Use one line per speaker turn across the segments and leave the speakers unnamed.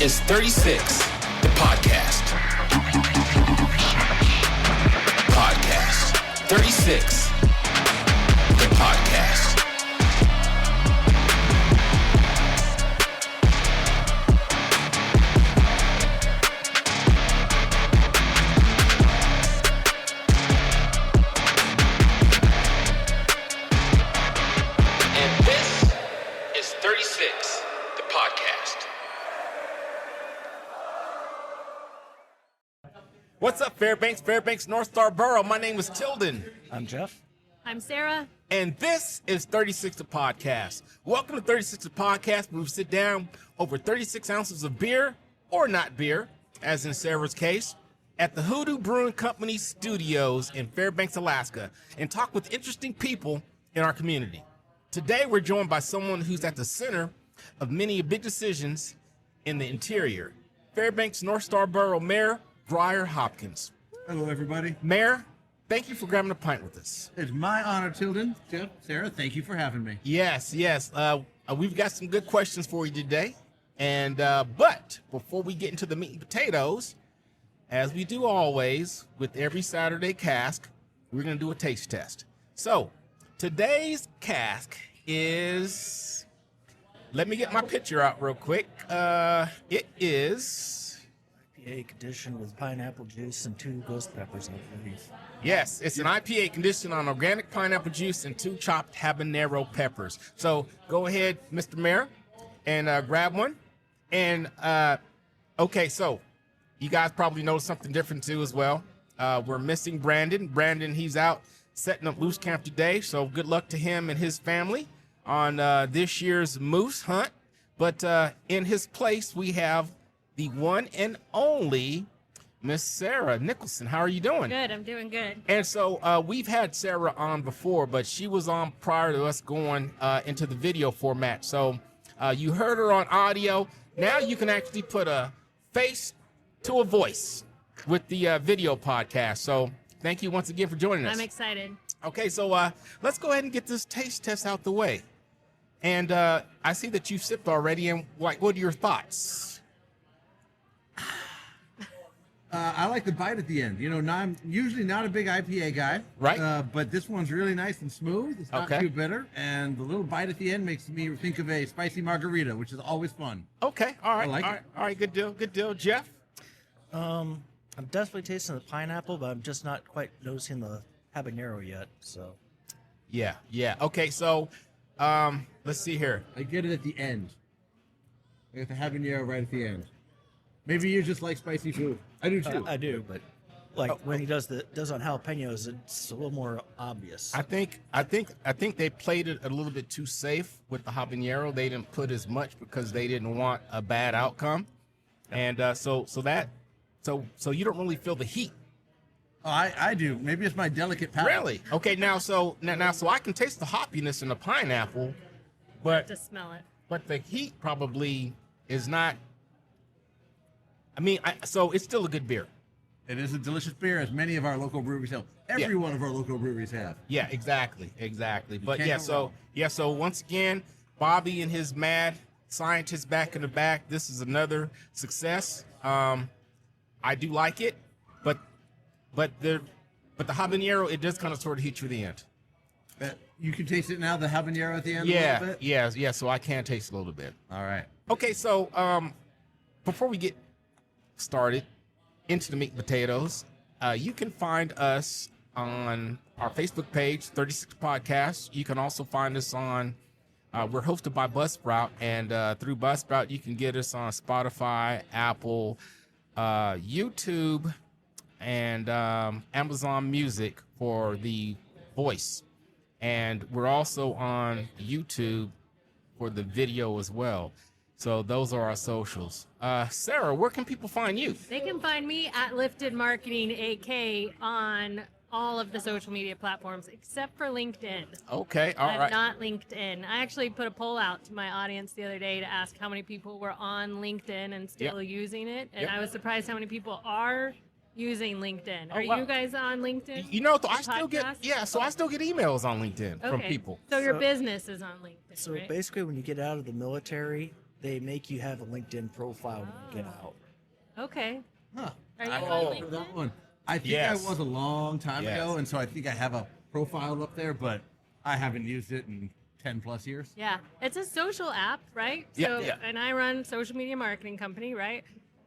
is 36, the podcast. Podcast. 36, the podcast. And this is 36, the podcast.
What's up, Fairbanks, North Star Borough? My name is Tilden.
I'm Jeff.
I'm Sarah.
And this is 36 the Podcast. Welcome to 36 the Podcast, where we sit down over 36 ounces of beer, or not beer, as in Sarah's case, at the HooDoo Brewing Company studios in Fairbanks, Alaska, and talk with interesting people in our community. Today, we're joined by someone who's at the center of many big decisions in the interior. Fairbanks North Star Borough Mayor Grier Hopkins.
Hello, everybody.
Mayor, thank you for grabbing a pint with us.
It's my honor, Tilden. Jeff, Sarah, thank you for having me.
Yes. We've got some good questions for you today. And but before we get into the meat and potatoes, as we do always with every Saturday cask, we're going to do a taste test. So today's cask is, let me get my picture out real quick. It is...
IPA conditioned with pineapple juice and 2 ghost peppers, I believe.
Yes, it's an IPA conditioned on organic pineapple juice and 2 chopped habanero peppers. So go ahead, Mr. Mayor, and grab one. And okay, so you guys probably noticed something different too as well. We're missing Brandon. Brandon, he's out setting up moose camp today. So good luck to him and his family on this year's moose hunt. But in his place, we have the one and only Miss Sarah Nicholson. How are you doing?
Good, I'm doing good.
And so we've had Sarah on before, but she was on prior to us going into the video format. So you heard her on audio. Now you can actually put a face to a voice with the video podcast. So thank you once again for joining us.
I'm excited.
Okay, so let's go ahead and get this taste test out the way. And I see that you've sipped already. And what are your thoughts?
I like the bite at the end. You know, I'm usually not a big IPA guy.
Right.
But this one's really nice and smooth. It's not
Okay.
too bitter. And the little bite at the end makes me think of a spicy margarita, which is always fun.
Okay, all right,
I like
all
it.
right, all right, good deal. Jeff?
I'm definitely tasting the pineapple, but I'm just not quite noticing the habanero yet. So
Yeah. Okay, so let's see here.
I get it at the end. I get the habanero right at the end. Maybe you just like spicy food. I do too.
I do, but like when he does on jalapenos, it's a little more obvious.
I think they played it a little bit too safe with the habanero. They didn't put as much because they didn't want a bad outcome, and so you don't really feel the heat.
Oh, I do. Maybe it's my delicate palate.
Really? Okay, now so I can taste the hoppiness in the pineapple, but
To smell it.
the heat probably is not. I mean, so it's still a good beer.
It is a delicious beer, as many of our local breweries have. Every one of our local breweries have.
Yeah, exactly. But
can't go wrong.
so once again, Bobby and his mad scientist back in the back. This is another success. I do like it, but the habanero, it does kind of sort of hit you at the end.
You can taste it now, the habanero at the end a little bit?
Yeah. So I can taste a little bit.
All right.
Okay, so before we get started into the meat and potatoes, you can find us on our Facebook page, 36 Podcast. You can also find us on, we're hosted by Buzzsprout, and through Buzzsprout, you can get us on Spotify, Apple, YouTube, and Amazon Music for the voice. And we're also on YouTube for the video as well. So those are our socials. Sarah, where can people find you?
They can find me at Lifted Marketing AK on all of the social media platforms except for LinkedIn.
Okay, all
I'm
right.
not LinkedIn. I actually put a poll out to my audience the other day to ask how many people were on LinkedIn and still using it. And
Yep.
I was surprised how many people are using LinkedIn.
Oh,
Are
wow.
you guys on LinkedIn?
You know,
The
I still get
podcast?
I still get emails on LinkedIn from
Okay.
people.
So your
So-
business is on LinkedIn,
So
right?
basically, when you get out of the military, they make you have a LinkedIn profile when you get out.
Okay.
Huh.
Are you
I
on
remember
LinkedIn?
that one. I think
Yes.
I was a long time
Yes.
ago, and so I think I have a profile up there, but I haven't used it in 10 plus years.
Yeah, it's a social app, right?
Yeah,
So,
yeah.
and I run social media marketing company, right?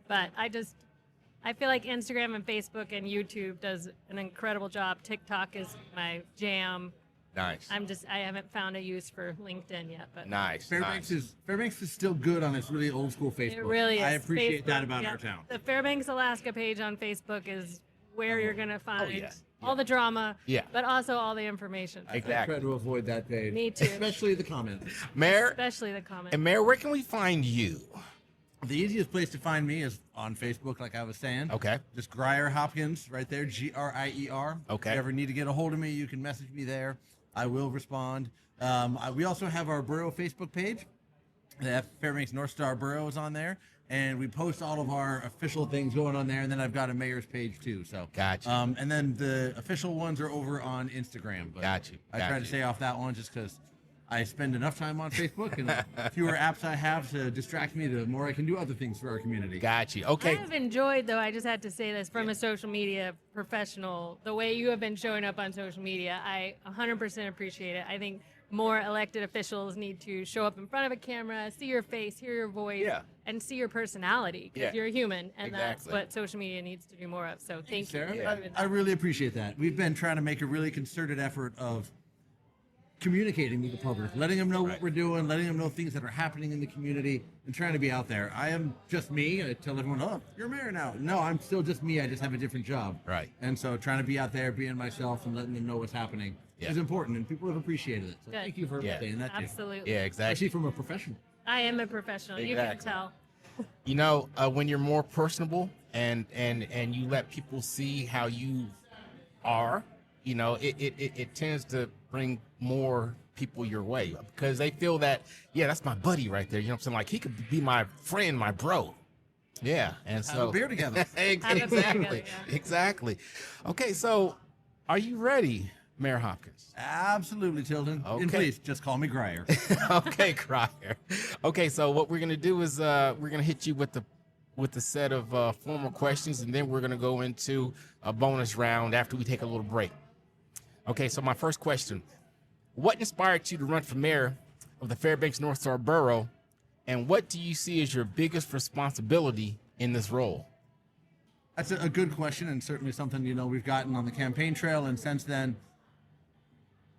But I feel like Instagram and Facebook and YouTube does an incredible job. TikTok is my jam.
Nice.
I haven't found a use for LinkedIn yet, but
Nice.
Fairbanks
nice.
is still good on its really old school Facebook.
it really is.
I appreciate that
Facebook,
about
yeah.
our town.
The Fairbanks, Alaska page on Facebook is where you're gonna find
yeah.
all the drama,
Yeah.
but also all the information.
I
Exactly.
try to avoid that page.
Me too.
Especially the comments.
Mayor,
Especially the comments.
and Mayor, where can we find you?
The easiest place to find me is on Facebook, like I was saying.
Okay.
Just Grier Hopkins, right there, Grier.
Okay.
If you ever need to get a hold of me, you can message me there. I will respond. We also have our Borough Facebook page. The Fairbanks North Star Borough is on there, and we post all of our official things going on there. And then I've got a mayor's page too. So
Gotcha.
And then the official ones are over on Instagram. But
Gotcha.
I try to
Gotcha.
stay off that one just because I spend enough time on Facebook, and the fewer apps I have to distract me, the more I can do other things for our community.
Got you.
I
Okay.
have enjoyed, though, I just had to say this from a social media professional, the way you have been showing up on social media, I 100% appreciate it. I think more elected officials need to show up in front of a camera, see your face, hear your voice,
Yeah.
and see your personality, because
Yeah.
you're human, and that's
Exactly.
what social media needs to do more of. So thank you.
Sarah,
for doing
I
that.
really appreciate that. We've been trying to make a really concerted effort of communicating with the public, letting them know what we're doing, letting them know things that are happening in the community, and trying to be out there. I am just me. I tell everyone, oh, you're mayor now. No, I'm still just me. I just have a different job.
Right.
And so trying to be out there, being myself, and letting them know what's happening
Yeah.
is important, and people have appreciated it. So
Good.
thank you for
Yeah.
saying that too.
Absolutely.
Yeah, exactly.
Especially from a professional.
I am a professional. You can
Exactly.
tell.
You know, when you're more personable and you let people see how you are, you know, it tends to bring more people your way because they feel that, yeah, that's my buddy right there. You know what I'm saying? Like he could be my friend, my bro. Yeah. And so
Have a beer together.
Have a beer
exactly.
together, yeah.
Exactly. Okay, so are you ready, Mayor Hopkins?
Absolutely, Tilden. And
Okay.
please, just call me Grier.
Okay, Crier. Okay, so what we're gonna do is we're gonna hit you with the set of formal questions, and then we're gonna go into a bonus round after we take a little break. Okay, so my first question: what inspired you to run for mayor of the Fairbanks North Star Borough, and what do you see as your biggest responsibility in this role?
That's a good question, and certainly something, you know, we've gotten on the campaign trail, and since then,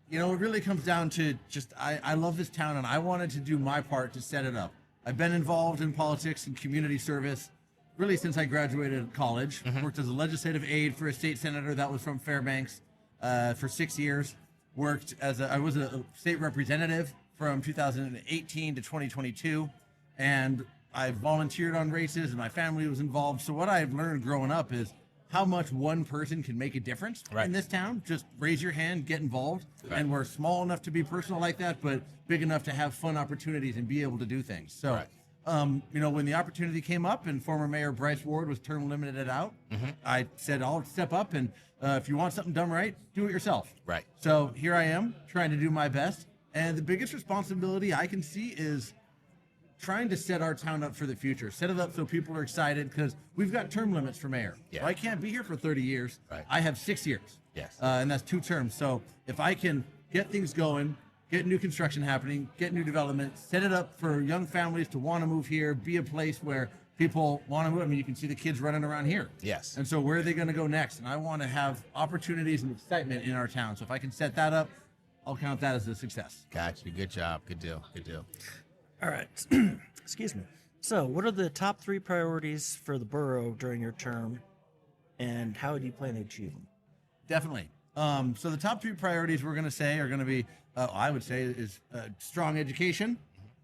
you know, it really comes down to just I love this town, and I wanted to do my part to set it up. I've been involved in politics and community service really since I graduated college. Worked as a legislative aide for a state senator that was from Fairbanks for 6 years. I was a state representative from 2018 to 2022, and I volunteered on races, and my family was involved. So what I've learned growing up is how much one person can make a difference in this town. Just raise your hand, get involved.
Right.
And we're small enough to be personal like that, but big enough to have fun opportunities and be able to do things. So,
Right.
you know, when the opportunity came up and former Mayor Bryce Ward was term limited out, I said, I'll step up, and if you want something done right, do it yourself.
Right.
So here I am trying to do my best. And the biggest responsibility I can see is trying to set our town up for the future. Set it up so people are excited, because we've got term limits for mayor.
Yeah.
So I can't be here for 30 years.
Right.
I have 6 years.
Yes.
And that's 2 terms. So if I can get things going, get new construction happening, get new development, set it up for young families to want to move here, be a place where people want to move. I mean, you can see the kids running around here.
Yes.
And so where are they going to go next? And I want to have opportunities and excitement in our town. So if I can set that up, I'll count that as a success.
Gotcha. Good job. Good deal. Good deal.
All right. Excuse me. So, what are the top 3 priorities for the borough during your term, and how do you plan to achieve them?
Definitely. So the top 3 priorities we're going to say are going to be, I would say, is strong education,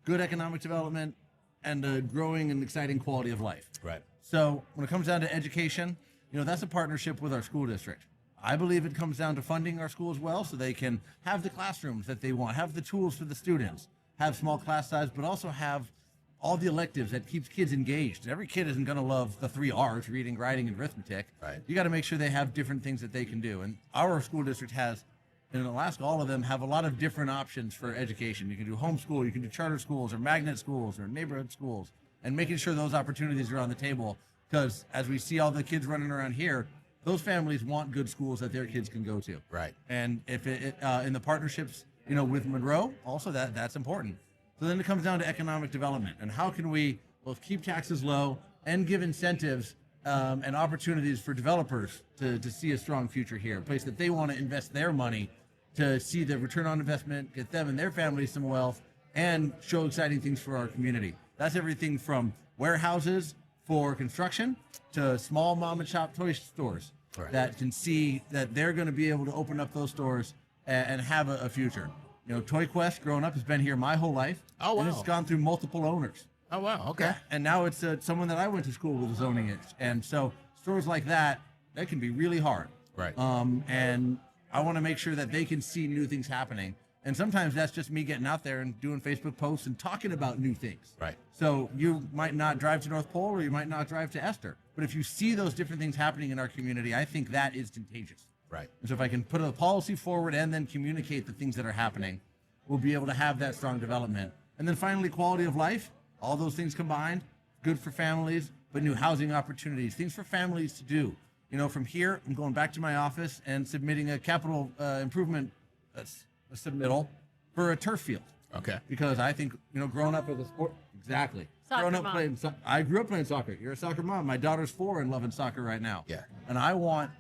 good economic development, and a growing and exciting quality of life.
Right.
So when it comes down to education, you know, that's a partnership with our school district. I believe it comes down to funding our schools well, so they can have the classrooms that they want, have the tools for the students, have small class size, but also have all the electives that keeps kids engaged. Every kid isn't going to love the 3 R's, reading, writing, and arithmetic.
Right.
You got to make sure they have different things that they can do. And our school district has in Alaska, all of them have a lot of different options for education. You can do homeschool, you can do charter schools or magnet schools or neighborhood schools, and making sure those opportunities are on the table. Because as we see all the kids running around here, those families want good schools that their kids can go to.
Right.
And if in the partnerships, with Monroe, also that's important. So then it comes down to economic development and how can we both keep taxes low and give incentives and opportunities for developers to see a strong future here, a place that they want to invest their money to see the return on investment, get them and their families some wealth, and show exciting things for our community. That's everything from warehouses for construction to small mom and shop toy stores that can see that they're going to be able to open up those stores and have a future. Toy Quest growing up has been here my whole life.
Oh, wow.
And it's gone through multiple owners.
Oh, wow. Okay.
And now it's someone that I went to school with is owning it. And so stores like that can be really hard.
Right.
And I want to make sure that they can see new things happening. And sometimes that's just me getting out there and doing Facebook posts and talking about new things.
Right.
So you might not drive to North Pole or you might not drive to Esther. But if you see those different things happening in our community, I think that is contagious.
Right.
And so if I can put a policy forward and then communicate the things that are happening, we'll be able to have that strong development. And then finally, quality of life, all those things combined, good for families, but new housing opportunities, things for families to do. From here, I'm going back to my office and submitting a capital improvement submittal for a turf field.
Okay.
Because I think, growing up with a sport, exactly.
Soccer
Growing up
mom.
playing, I grew up playing soccer. You're a soccer mom. My daughter's 4 and loving soccer right now.
Yeah.
And I want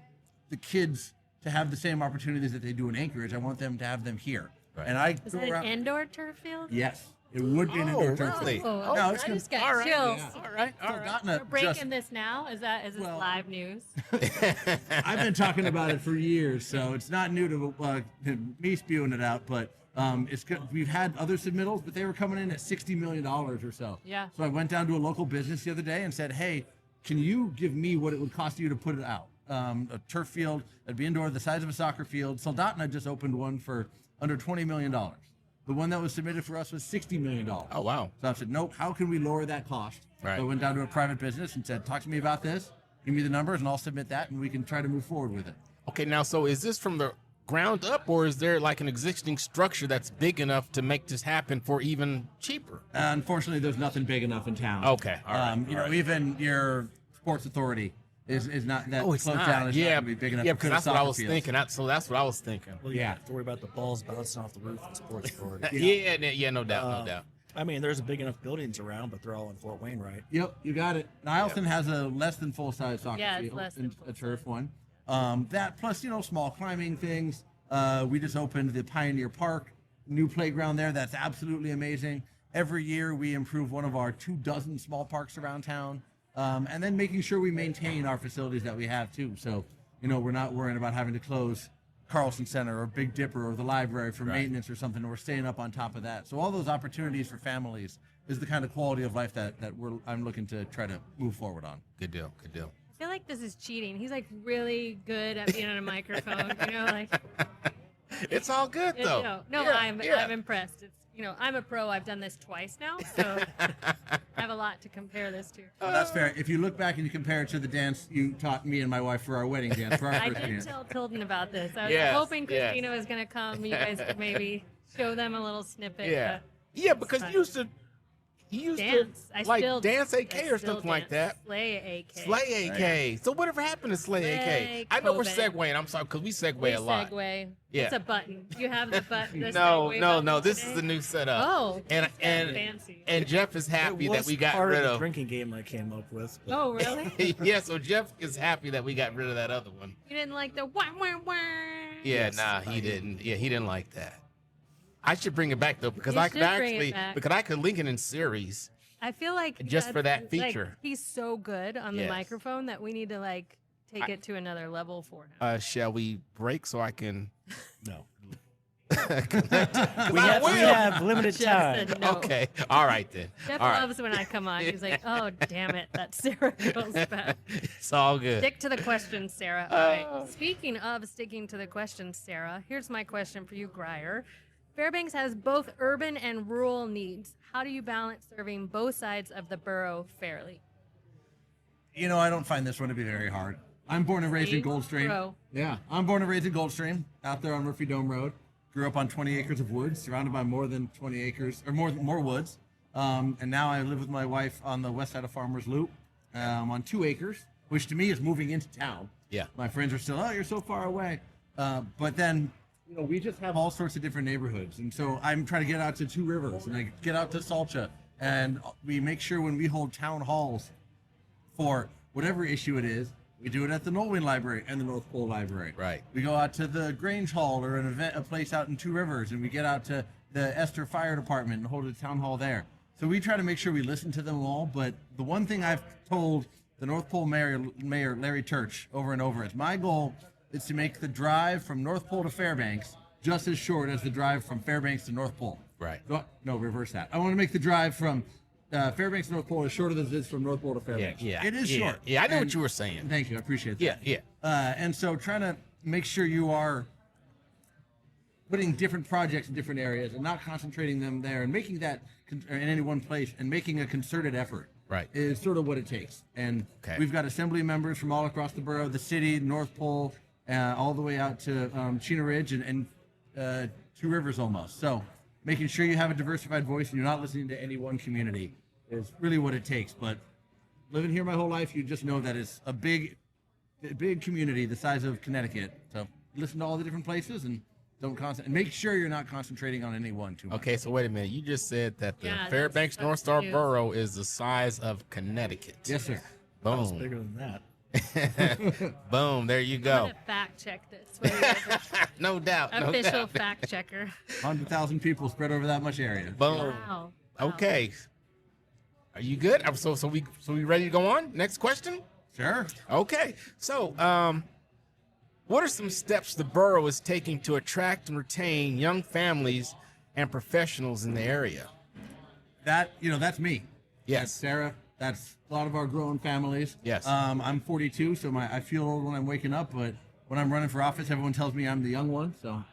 the kids to have the same opportunities that they do in Anchorage. I want them to have them here.
Right.
And I
Is
go
that an
around.
indoor turf field?
Yes, it would be an indoor turf
really?
field.
Oh,
No,
I
it's
just
good.
got
All right.
chills.
Yeah. All right. All right.
We're breaking this now? Is this
Well-
live news?
I've been talking about it for years, so it's not new to me spewing it out. But it's good. We've had other submittals, but they were coming in at $60 million or so.
Yeah.
So I went down to a local business the other day and said, "Hey, can you give me what it would cost you to put it out? A turf field that'd be indoor, the size of a soccer field." Soldotna just opened one for under $20 million. The one that was submitted for us was $60 million.
Oh, wow.
So I said, nope, how can we lower that cost?
Right.
So I went down to a private business and said, talk to me about this, give me the numbers, and I'll submit that, and we can try to move forward with it.
Okay, now, so is this from the ground up, or is there like an existing structure that's big enough to make this happen for even cheaper?
Unfortunately, there's nothing big enough in town.
Okay, all right,
You know, even your sports authority is not that
Oh, it's
close
not.
down. It's not
Yeah,
gonna be big enough.
yeah,
to
because
put a
that's what I
soccer
was
field.
thinking. So that's what I was thinking.
Well, you
Yeah.
have to worry about the balls bouncing off the roof in sports authority.
Yeah, no doubt, no
Uh,
doubt.
I mean, there's big enough buildings around, but they're all in Fort Wayne, right?
Yep, you got it. Nileton has a less than full-size soccer
Yeah, it's
field,
less than
and a
full-size.
turf one. That plus, small climbing things. We just opened the Pioneer Park, new playground there. That's absolutely amazing. Every year we improve one of our 24 small parks around town, and then making sure we maintain our facilities that we have too. So, we're not worrying about having to close Carlson Center or Big Dipper or the library for maintenance or something. We're staying up on top of that. So all those opportunities for families is the kind of quality of life that I'm looking to try to move forward on.
Good deal, good deal.
I feel like this is cheating. He's like really good at being on a microphone. Like
It's all good though.
no,
Yeah,
I'm
yeah.
impressed. It's I'm a pro. I've done this twice now, so I have a lot to compare this to.
Well, that's fair. If you look back and you compare it to the dance you taught me and my wife for our wedding dance, for our
I
first
did
dance.
tell Tilden about this. I was
Yes,
hoping
yes.
Christina was going to come. You guys could maybe show them a little snippet.
Yeah,
but
yeah, because
fine.
you used
dance.
to like dance AK
I
or
still
something like that.
dance. Slay AK.
Slay AK. So whatever happened to Slay
Slay
AK? I know we're
Coben.
segueing. I'm sorry, because we segue
We
a lot.
segue.
Yeah.
It's a button. You have the button. The
No,
segue
no,
button
no. This
today?
is the new setup.
Oh,
and
that's
and
fancy.
and Jeff is happy
It
that
was
we got
part
rid
of the
of.
drinking game I came up with. but-
Oh, really?
Yeah, so Jeff is happy that we got rid of that other one.
You didn't like the wah wah wah.
Yeah,
Yes,
nah, he didn't. Yeah, he didn't like that. I should bring it back though, because
You
I could
should bring it
actually
back.
because I could link it in series.
I feel like
Just for that
that's, like,
feature.
he's so good on the
Yes.
microphone that we need to like take it to another level for him.
Shall we break so I can?
No.
we
We have limited
Jeff
time.
said no.
Okay, all right then.
Jeff
all right.
loves when I come on. He's like, "Oh, damn it, that Sarah goes back."
It's all good.
Stick to the questions, Sarah. All right. Speaking of sticking to the questions, Sarah, here's my question for you, Grier. Fairbanks has both urban and rural needs. How do you balance serving both sides of the borough fairly?
I don't find this one to be very hard. I'm born and raised in
See?
Goldstream.
Bro.
Yeah, I'm born and raised in Goldstream, out there on Murphy Dome Road. Grew up on 20 acres of woods, surrounded by more than 20 acres, or more woods. And now I live with my wife on the west side of Farmers Loop, on 2 acres, which to me is moving into town.
Yeah.
My friends are still, oh, you're so far away. But then, you know, we just have all sorts of different neighborhoods. And so I'm trying to get out to 2 Rivers, and I get out to Salcha, and we make sure when we hold town halls for whatever issue it is, we do it at the Nolwenn Library and the North Pole Library.
Right.
We go out to the Grange Hall or a place out in 2 Rivers, and we get out to the Esther Fire Department and hold a town hall there. So we try to make sure we listen to them all. But the one thing I've told the North Pole Mayor Larry Turch over and over is my goal is to make the drive from North Pole to Fairbanks just as short as the drive from Fairbanks to North Pole.
Right.
No, reverse that. I want to make the drive from Fairbanks to North Pole as short as it is from North Pole to Fairbanks.
Yeah.
It is short.
Yeah, I know
And-
what you were saying.
Thank you. I appreciate that.
Yeah.
And so trying to make sure you are putting different projects in different areas and not concentrating them there and making that in any one place and making a concerted effort.
Right.
Is sort of what it takes. And
Okay.
we've got assembly members from all across the borough, the city, North Pole, all the way out to Chena Ridge and 2 Rivers almost. So making sure you have a diversified voice and you're not listening to any one community is really what it takes. But living here my whole life, you just know that it's a big community the size of Connecticut. So listen to all the different places and don't and make sure you're not concentrating on any one too much.
Okay, so wait a minute. You just said that the
Yeah,
Fairbanks
that's
North Star
huge.
Borough is the size of Connecticut.
Yes, sir.
It's
Boom.
bigger than that.
Boom. There you
I'm
go.
gonna fact check this. What do you guys think?
No doubt. No
Official
doubt.
fact checker.
100,000 people spread over that much area.
Boom.
Wow.
Okay. Are you good? So we ready to go on? Next question?
Sure.
Okay. So, what are some steps the borough is taking to attract and retain young families and professionals in the area?
That's me.
Yes.
That's Sarah. That's a lot of our growing families.
Yes.
I'm 42, so I feel old when I'm waking up, but when I'm running for office, everyone tells me I'm the young one, so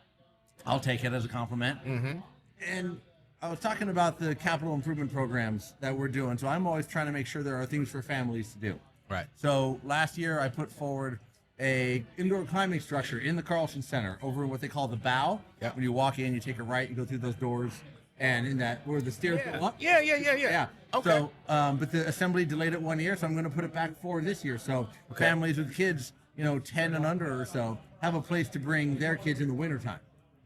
I'll take it as a compliment.
Mm-hmm.
And I was talking about the capital improvement programs that we're doing, so I'm always trying to make sure there are things for families to do.
Right.
So last year I put forward a indoor climbing structure in the Carlson Center over in what they call the bow.
Yep.
When you walk in, you take a right, you go through those doors, and in that where the stairs go up.
Yeah.
Yeah.
Okay.
So, but the assembly delayed it 1 year, so I'm going to put it back forward this year. So
Okay.
families with kids, 10 and under or so, have a place to bring their kids in the wintertime.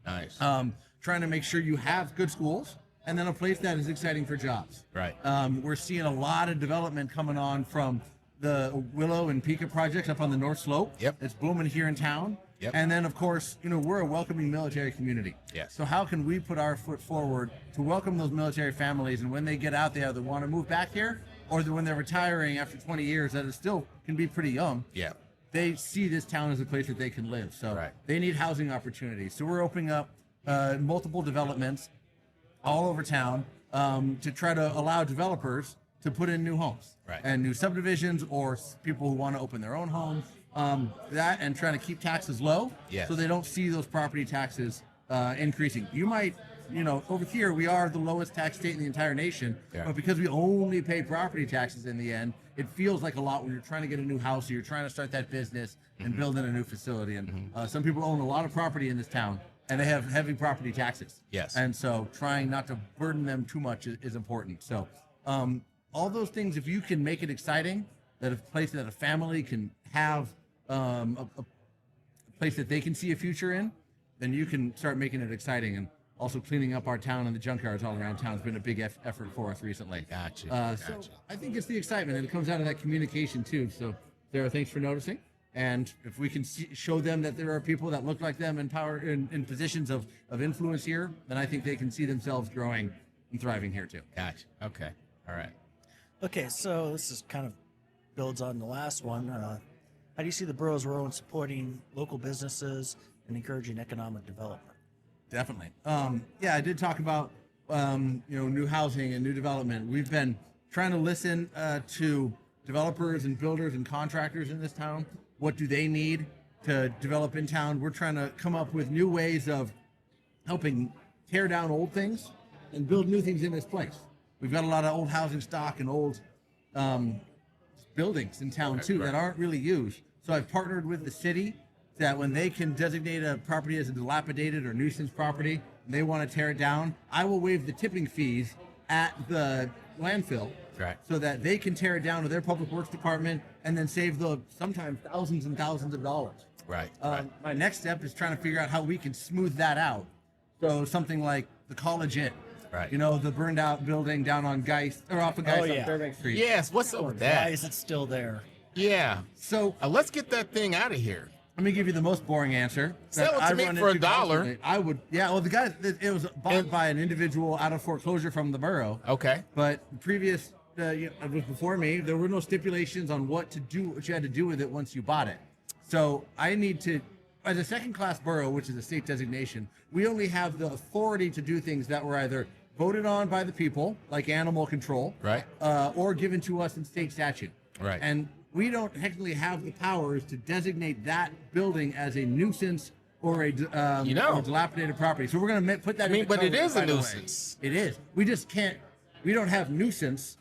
Nice.
Trying to make sure you have good schools and then a place that is exciting for jobs.
Right.
We're seeing a lot of development coming on from the Willow and Pica projects up on the North Slope.
Yep.
It's booming here in town.
Yep.
And then, of course, we're a welcoming military community.
Yes.
So how can we put our foot forward to welcome those military families, and when they get out, they either want to move back here, or when they're retiring after 20 years, that it still can be pretty young.
Yeah.
They see this town as a place that they can live. So
Right.
they need housing opportunities. So we're opening up multiple developments all over town to try to allow developers to put in new homes.
Right.
And new subdivisions, or people who want to open their own homes. That and trying to keep taxes low,
Yes.
so they don't see those property taxes increasing. You might, over here we are the lowest tax state in the entire nation,
Yeah.
but because we only pay property taxes in the end, it feels like a lot when you're trying to get a new house or you're trying to start that business and build in a new facility. And some people own a lot of property in this town, and they have heavy property taxes.
Yes.
And so trying not to burden them too much is important. So all those things, if you can make it exciting, that a place that a family can have a place that they can see a future in, then you can start making it exciting. And also cleaning up our town and the junkyards all around town has been a big effort for us recently.
Gotcha.
So I think it's the excitement, and it comes out of that communication too. So Sarah, thanks for noticing. And if we can show them that there are people that look like them in power in positions of influence here, then I think they can see themselves growing and thriving here too.
Gotcha. Okay. All right.
Okay, so this is kind of builds on the last one. How do you see the borough's role in supporting local businesses and encouraging economic development?
Definitely. I did talk about new housing and new development. We've been trying to listen to developers and builders and contractors in this town. What do they need to develop in town? We're trying to come up with new ways of helping tear down old things and build new things in this place. We've got a lot of old housing stock and old buildings in town too that aren't really used. So I've partnered with the city that when they can designate a property as a dilapidated or nuisance property, and they want to tear it down, I will waive the tipping fees at the landfill.
Right.
So that they can tear it down to their public works department and then save the sometimes thousands and thousands of dollars.
Right.
My next step is trying to figure out how we can smooth that out. So something like the College Inn.
Right.
You know, the burned out building down on Geist, or off of Geist on
yeah.
Fairbanks Street.
Yes. What's up with
Why
that?
is it still there?
Yeah.
So
Let's get that thing out of here.
let me give you the most boring answer.
Sell
that
it to
I
me
run
for
into
$1.
constantly. I would, yeah. Well, the guy, it was bought by an individual out of foreclosure from the borough.
Okay.
But the previous, it was before me. There were no stipulations on what you had to do with it once you bought it. So I need to, as a second-class borough, which is a state designation, we only have the authority to do things that were either voted on by the people, like animal control,
Right.
or given to us in state statute.
Right.
And we don't technically have the powers to designate that building as a nuisance or a or dilapidated property. So we're going to put that.
I mean,
in the
but it
code
is a
right away.
nuisance.
It is. We just can't. We don't have nuisance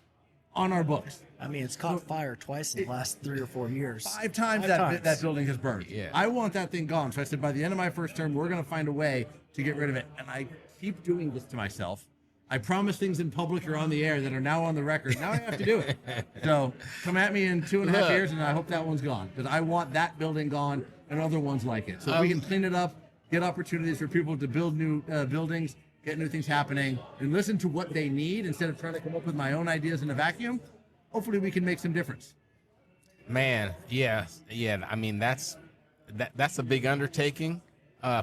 on our books.
I mean, it's caught fire twice in the last 3 or 4 years.
5 times
Five
that
times.
that building has burned.
Yeah.
I want that thing gone. So I said, by the end of my first term, we're going to find a way to get rid of it. And I keep doing this to myself. I promise things in public or on the air that are now on the record. Now I have to do it. So come at me in 2.5
Look.
years, and I hope that one's gone, because I want that building gone and other ones like it. So if we can clean it up, get opportunities for people to build new buildings, get new things happening, and listen to what they need instead of trying to come up with my own ideas in a vacuum. Hopefully, we can make some difference.
Man, yeah. I mean, that's a big undertaking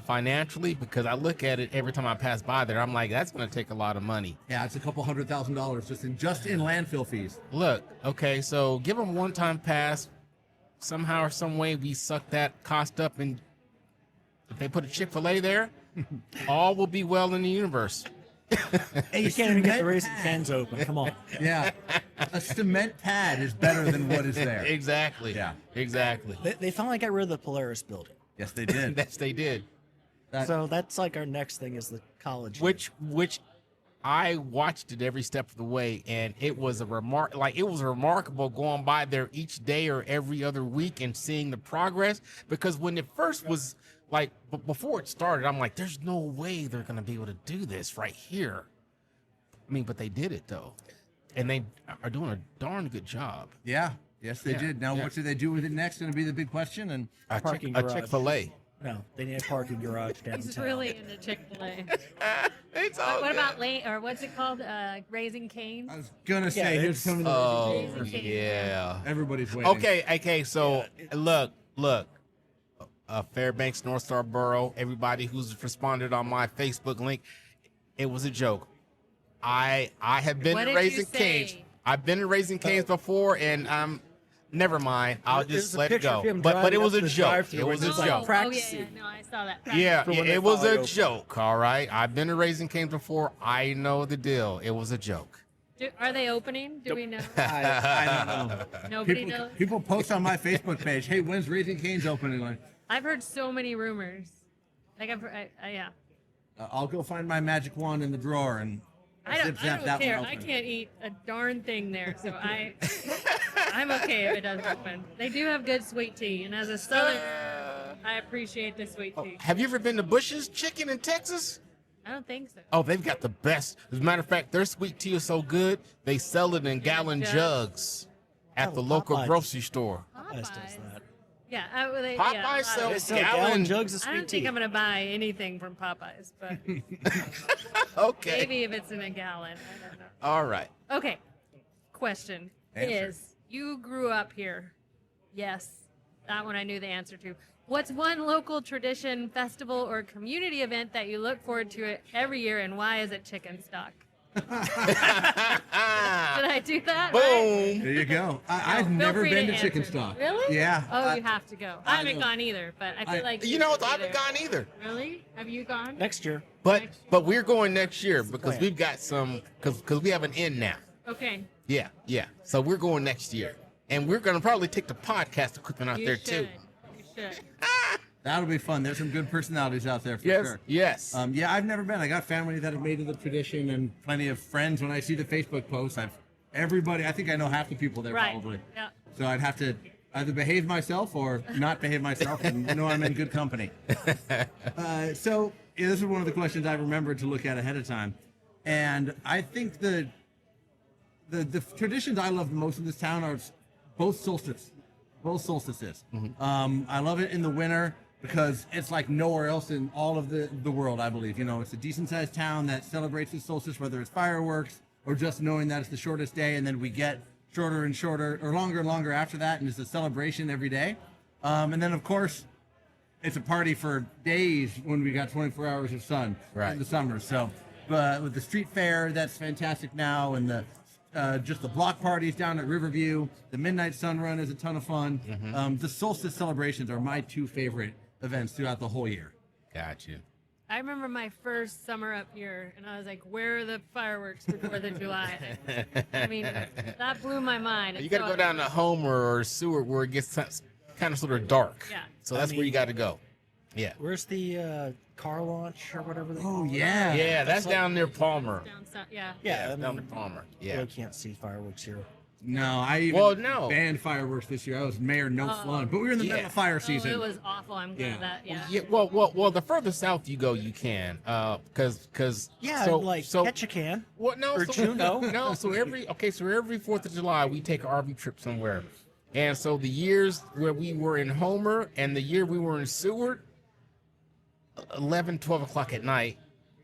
financially, because I look at it every time I pass by there. I'm like, that's going to take a lot of money.
Yeah, it's a couple $100,000 just in landfill fees.
Look, okay, so give them one-time pass. Somehow or some way, we suck that cost up, and if they put a Chick-fil-A there, all will be well in the universe.
You can't even get the raisin cans open. Come on.
Yeah, a cement pad is better than what is there.
Exactly.
Yeah.
Exactly.
They finally got rid of the Polaris building.
Yes, they did.
Yes, they did.
So that's like our next thing is the college.
Which I watched it every step of the way, and it was remarkable going by there each day or every other week and seeing the progress. Because when it first was like, before it started, I'm like, there's no way they're going to be able to do this right here. I mean, but they did it though, and they are doing a darn good job.
Yeah, yes, they did. Now, what do they do with it next? Going to be the big question. And
A
Parking garage.
Chick-fil-A.
No, they need a parking garage downtown.
He's really into Chick-fil-A.
It's all
What
good.
about or what's it called? Raising Cane's?
I was gonna say,
Yeah,
here's coming.
Oh
Raising Cane's.
yeah.
Everybody's waiting.
Okay. So look. Fairbanks, North Star Borough. Everybody who's responded on my Facebook link, it was a joke. I have been
What
to
did
Raising
you say?
Cane's. I've been to Raising Cane's before, and never mind. I'll just
There's a
let it
picture
go.
of him
But it
driving
was
up
a
the
joke.
drive-thru
It
where
was a
there's, like,
joke.
practicing.
No, I saw that.
Yeah,
For when they
it was
follow
a
you open.
joke. All right, I've been to Raising Cane's before. I know the deal. It was a joke.
Are they opening? Do we know?
I don't know.
Nobody knows.
People post on my Facebook page, "Hey, when's Raising Cane's opening?" Like,
I've heard so many rumors. Like yeah.
I'll go find my magic wand in the drawer and
I don't
zap that
care.
one
I
open.
can't eat a darn thing there, so I'm okay if it doesn't open. They do have good sweet tea, and as a Southern, I appreciate the sweet tea.
Have you ever been to Bush's Chicken in Texas?
I don't think so.
Oh, they've got the best. As a matter of fact, their sweet tea is so good, they sell it in gallon
jugs?
jugs at
Oh,
the local
Popeyes.
grocery store.
Popeyes does that.
Yeah,
Popeyes sells
They sell gallon
gallon.
jugs of
I
sweet
don't think
tea.
I'm gonna buy anything from Popeyes, but
Okay.
maybe if it's in a gallon. I don't know.
All right.
Okay. Question
Answer.
is, you grew up here. Yes. That one I knew the answer to. What's one local tradition, festival, or community event that you look forward to it every year, and why is it chicken stock? Did I do that? Right?
Boom.
There you go. I've
Feel
never
free
been to
answer.
Chicken Stock.
Really?
Yeah.
Oh, you have to go. I haven't
know.
gone either, but I feel like
You know what?
should
I
be
haven't
there.
gone either.
Really? Have you gone?
Next year.
But we're going next year because
plan.
we've got some because we have an in now.
Okay.
Yeah. So we're going next year, and we're gonna probably take the podcast equipment out
You
there
should.
too.
You should.
That'll be fun. There's some good personalities out there for
Yes.
sure.
Yes.
Yeah, I've never been. I got family that have made it a tradition, and plenty of friends. When I see the Facebook posts, everybody. I think I know half the people there
Right.
probably.
Yeah.
So I'd have to either behave myself or not behave myself, and know I'm in good company. So this is one of the questions I remembered to look at ahead of time, and I think the traditions I love the most in this town are both solstices. I love it in the winter because it's like nowhere else in all of the world, I believe. You know, it's a decent-sized town that celebrates the solstice, whether it's fireworks or just knowing that it's the shortest day, and then we get shorter and shorter, or longer and longer after that, and it's a celebration every day. And then, of course, it's a party for days when we got 24 hours of sun in the summer. So with the street fair, that's fantastic now, and the just the block parties down at Riverview, the Midnight Sun Run is a ton of fun. The solstice celebrations are my two favorite events throughout the whole year.
Got you.
I remember my first summer up here, and I was like, where are the fireworks for 4th of July? I mean, that blew my mind.
You got to go down to Homer or Seward where it gets kind of sort of dark.
Yeah.
So that's where you got to go. Yeah.
Where's the car launch or whatever they call it?
Yeah.
Yeah, that's down near Palmer.
Down south, yeah.
Yeah, I
Down
mean,
near Palmer.
you
Yeah.
really can't see fireworks here.
No, I even
no.
banned fireworks this year. I was mayor, no fun. But we were in the middle of fire
Oh,
season.
it was awful. I'm glad of that. Yeah.
Yeah, well, the further south you go, you can, because
Yeah, Ketchikan.
What? No,
Or
so,
Juneau.
no. So every 4th of July we take an RV trip somewhere, and so the years where we were in Homer and the year we were in Seward, 11, 12 o'clock at night,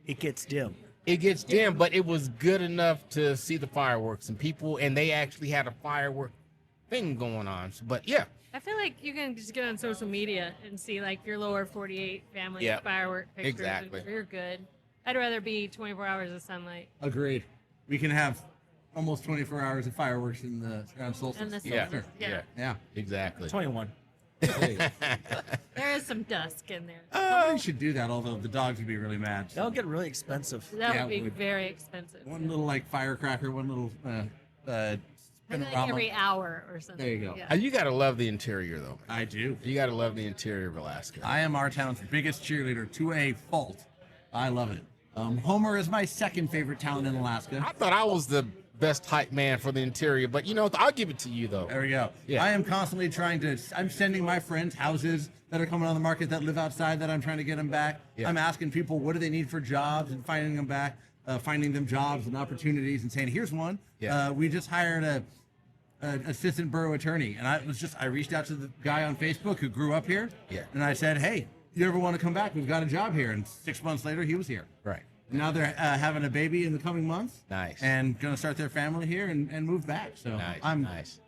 It gets dim.
it gets dim, but it was good enough to see the fireworks and they actually had a firework thing going on. But yeah.
I feel like you can just get on social media and see like your lower 48 family
Yeah,
firework pictures.
exactly.
And you're good. I'd rather be 24 hours of sunlight.
Agreed. We can have almost 24 hours of fireworks around solstice.
And the
Yeah.
solstice. Yeah.
Yeah.
Exactly.
21.
There is some dusk in there.
We should do that, although the dogs would be really mad.
That'll get really expensive.
That
Yeah,
would be
it would.
very expensive.
One little like firecracker, one little
Maybe like
spinorama.
every hour or something.
There you go.
Yeah.
You gotta love the interior, though.
I do.
You gotta love the interior of Alaska.
I am our town's biggest cheerleader to a fault. I love it. Homer is my second favorite town in Alaska.
I thought I was the best hype man for the interior, but I'll give it to you though.
There we go.
Yeah.
I am constantly I'm sending my friends houses that are coming on the market that live outside that I'm trying to get them back.
Yeah.
I'm asking people what do they need for jobs and finding them back, finding them jobs and opportunities and saying, here's one.
Yeah.
We just hired an assistant borough attorney. And I reached out to the guy on Facebook who grew up here.
Yeah.
And I said, hey, you ever want to come back? We've got a job here. And 6 months later, he was here.
Right.
Now they're having a baby in the coming months.
Nice.
And going to start their family here and move back. So
Nice.
I'm
nice.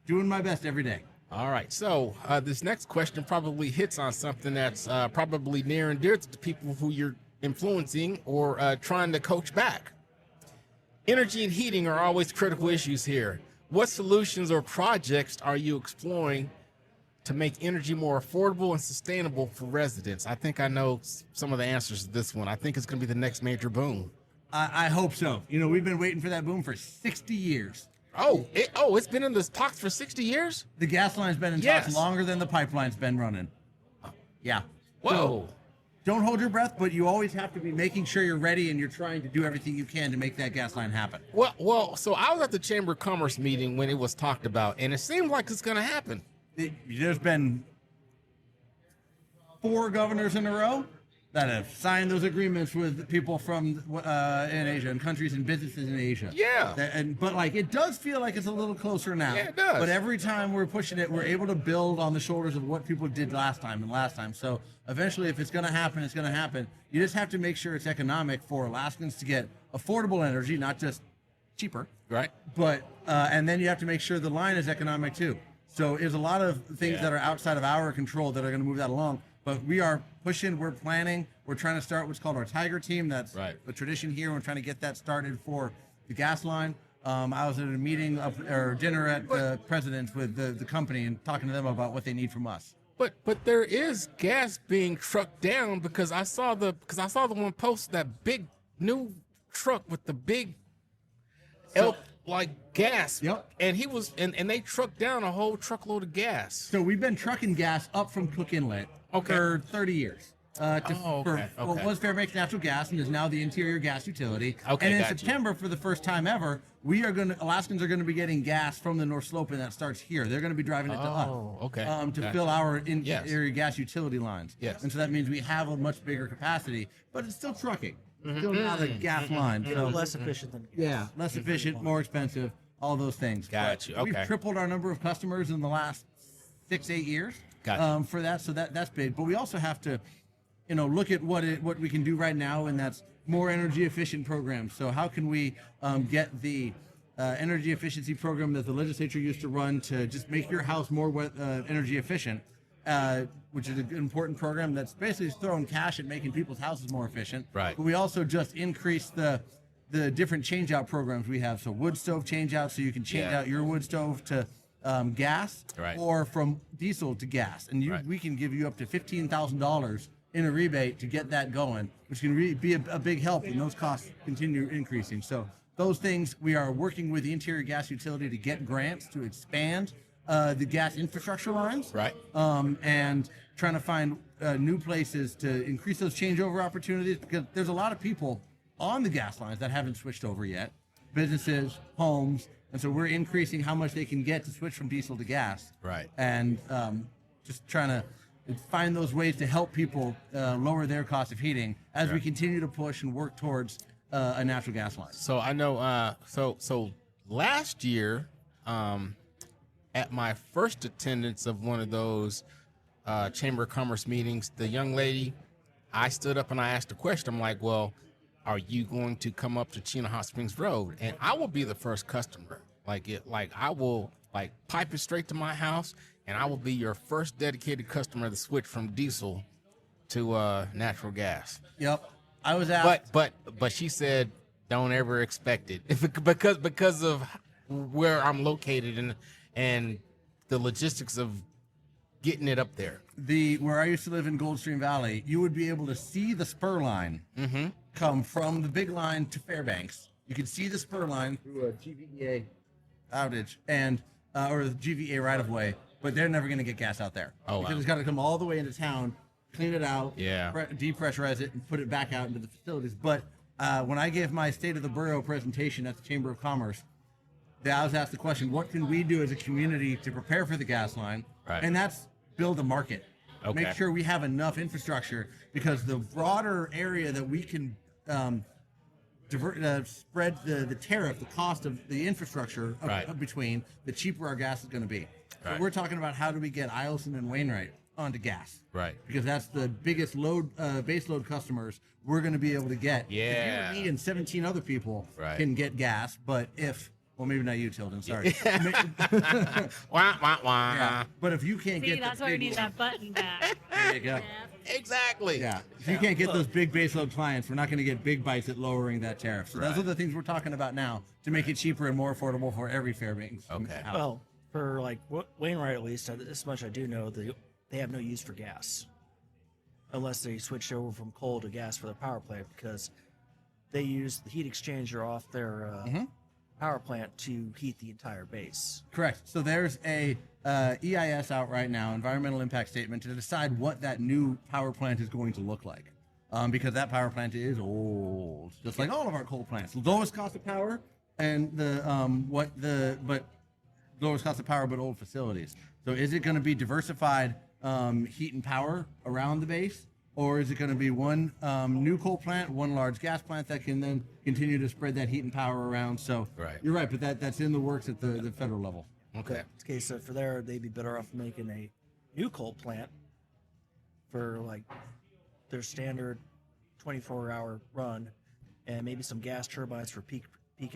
doing my best every day.
All right. So this next question probably hits on something that's probably near and dear to the people who you're influencing or trying to coach back. Energy and heating are always critical issues here. What solutions or projects are you exploring to make energy more affordable and sustainable for residents? I think I know some of the answers to this one. I think it's going to be the next major boom.
I hope so. We've been waiting for that boom for 60 years.
It's been in the talks for 60 years?
The gas line's been in
Yes.
talks longer than the pipeline's been running. Yeah.
Whoa.
So, don't hold your breath, but you always have to be making sure you're ready and you're trying to do everything you can to make that gas line happen.
Well, so I was at the Chamber of Commerce meeting when it was talked about, and it seemed like it's going to happen.
There's been 4 governors in a row that have signed those agreements with people from in Asia and countries and businesses in Asia.
Yeah.
But it does feel like it's a little closer now.
Yeah, it does.
But every time we're pushing it, we're able to build on the shoulders of what people did last time. So eventually, if it's going to happen, it's going to happen. You just have to make sure it's economic for Alaskans to get affordable energy, not just cheaper.
Right.
But and then you have to make sure the line is economic too. So there's a lot of things that are outside of our control that are going to move that along. But we are pushing, we're planning, we're trying to start what's called our Tiger Team. That's
Right.
a tradition here. We're trying to get that started for the gas line. I was at a meeting or dinner at the president's with the company and talking to them about what they need from us.
But there is gas being trucked down because I saw the one post, that big new truck with the big gas.
Yep.
And he was and they trucked down a whole truckload of gas.
So we've been trucking gas up from Cook Inlet
Okay.
for 30 years.
Okay.
What was Fairbanks Natural Gas and is now the Interior Gas Utility.
Okay,
and in
got you.
September, for the first time ever, Alaskans are going to be getting gas from the North Slope, and that starts here. They're going to be driving it to us.
Okay.
To
Gotcha.
fill our
Yes.
interior gas utility lines.
Yes.
And so that means we have a much bigger capacity, but it's still trucking. Still not a gas line.
You know, less efficient than
Less efficient, more expensive, all those things.
Got
But
you, okay.
We've tripled our number of customers in the last 6-8 years.
Got you.
For that, so that's big. But we also have to, look at what we can do right now, and that's more energy efficient programs. So how can we get the energy efficiency program that the legislature used to run to just make your house more energy efficient, which is an important program that's basically throwing cash at making people's houses more efficient.
Right.
But we also just increased the different change out programs we have. So wood stove change out, so you can change out your wood stove to gas,
Right.
or from diesel to gas, and
Right.
we can give you up to $15,000 in a rebate to get that going, which can really be a big help, and those costs continue increasing. So those things, we are working with the Interior Gas Utility to get grants to expand the gas infrastructure lines,
Right.
and trying to find new places to increase those changeover opportunities, because there's a lot of people on the gas lines that haven't switched over yet, businesses, homes, and so we're increasing how much they can get to switch from diesel to gas.
Right.
And just trying to find those ways to help people lower their cost of heating as we continue to push and work towards a natural gas line.
So I know. So last year, at my first attendance of one of those Chamber of Commerce meetings, the young lady, I stood up and I asked a question. I'm like, "Well, are you going to come up to Chino Hot Springs Road? And I will be the first customer. I will pipe it straight to my house, and I will be your first dedicated customer to switch from diesel to natural gas."
Yep. I was asked.
But she said, "Don't ever expect it," because of where I'm located and the logistics of getting it up there.
Where I used to live in Goldstream Valley, you would be able to see the spur line come from the big line to Fairbanks. You could see the spur line through a GVA outage and or the GVA right of way, but they're never going to get gas out there.
Oh,
because
wow.
it's got to come all the way into town, clean it out,
Yeah.
depressurize it, and put it back out into the facilities. But when I gave my State of the Borough presentation at the Chamber of Commerce, I was asked the question, what can we do as a community to prepare for the gas line?
Right.
And that's build a market.
Okay.
Make sure we have enough infrastructure, because the broader area that we can spread the tariff, the cost of the infrastructure
Right.
between, the cheaper our gas is going to be. So
Right.
we're talking about how do we get Eielson and Wainwright onto gas.
Right.
Because that's the biggest base load customers we're going to be able to get.
Yeah.
If you and me and 17 other people
Right.
can get gas, but well, maybe not you, Tilden, sorry.
Wah, wah, wah.
Yeah. But if you can't
See,
get
that's
the
why we
big
need that button back.
there you go.
Yeah.
Exactly.
Yeah. If you can't get those big baseload clients, we're not going to get big bites at lowering that tariff. So those
Right.
are the things we're talking about now to make it cheaper and more affordable for every Fairbanks.
Okay.
house.
Well, for Wainwright at least, this much I do know, they have no use for gas unless they switch over from coal to gas for their power plant, because they use the heat exchanger off their power plant to heat the entire base.
Correct. So there's a EIS out right now, environmental impact statement, to decide what that new power plant is going to look like. Because that power plant is old, just like all of our coal plants. Lowest cost of power and lowest cost of power, but old facilities. So is it going to be diversified heat and power around the base? Or is it going to be one new coal plant, one large gas plant that can then continue to spread that heat and power around? So
Right.
you're right, but that's in the works at the federal level.
Okay.
Okay, so for there, they'd be better off making a new coal plant for their standard 24-hour run, and maybe some gas turbines for peak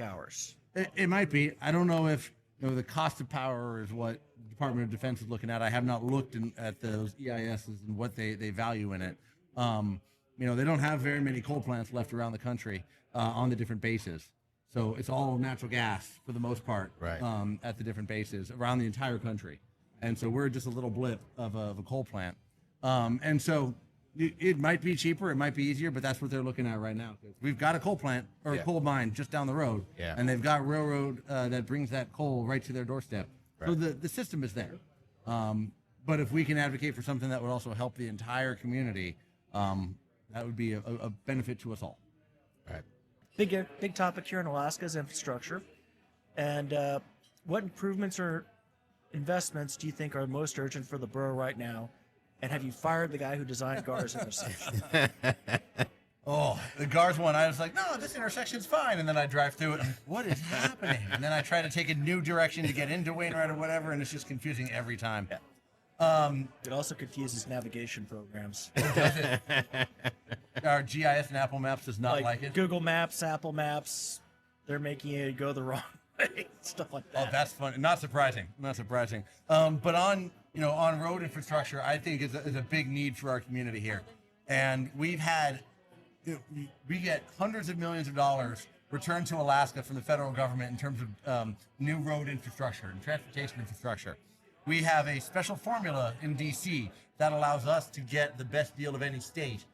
hours.
It might be. I don't know if the cost of power is what the Department of Defense is looking at. I have not looked at those EISs and what they value in it. They don't have very many coal plants left around the country on the different bases. So it's all natural gas for the most part,
Right.
at the different bases around the entire country. And so we're just a little blip of a coal plant. And so it might be cheaper, it might be easier, but that's what they're looking at right now. We've got a coal plant or a
Yeah.
coal mine just down the road,
Yeah.
and they've got railroad that brings that coal right to their doorstep. So
Right.
the system is there. But if we can advocate for something that would also help the entire community, That would be a benefit to us all.
Right.
Big topic here in Alaska is infrastructure. And what improvements or investments do you think are most urgent for the borough right now? And have you fired the guy who designed Gar's intersection?
Oh, the GARS one, I was like, no, this intersection's fine. And then I drive through it, and I'm like, what is happening? And then I try to take a new direction to get into Wainwright or whatever, and it's just confusing every time.
Yeah. It also confuses navigation programs.
Our GIS and Apple Maps does not like it.
Google Maps, Apple Maps, they're making you go the wrong way, stuff like that.
Oh, that's funny. Not surprising. But on road infrastructure, I think is a big need for our community here. And we get hundreds of millions of dollars returned to Alaska from the federal government in terms of new road infrastructure and transportation infrastructure. We have a special formula in DC that allows us to get the best deal of any state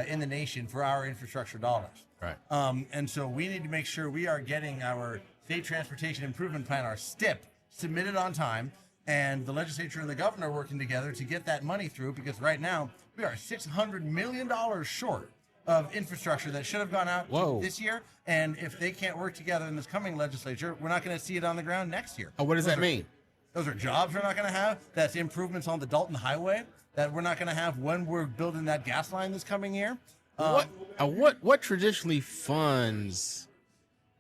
in the nation for our infrastructure dollars.
Right.
And so we need to make sure we are getting our State Transportation Improvement Plan, our STIP, submitted on time, and the legislature and the governor working together to get that money through, because right now we are $600 million short of infrastructure that should have gone out this year. And if they can't work together in this coming legislature, we're not going to see it on the ground next year.
Oh, what does that mean?
Those are jobs we're not going to have. That's improvements on the Dalton Highway that we're not going to have when we're building that gas line this coming year.
What traditionally funds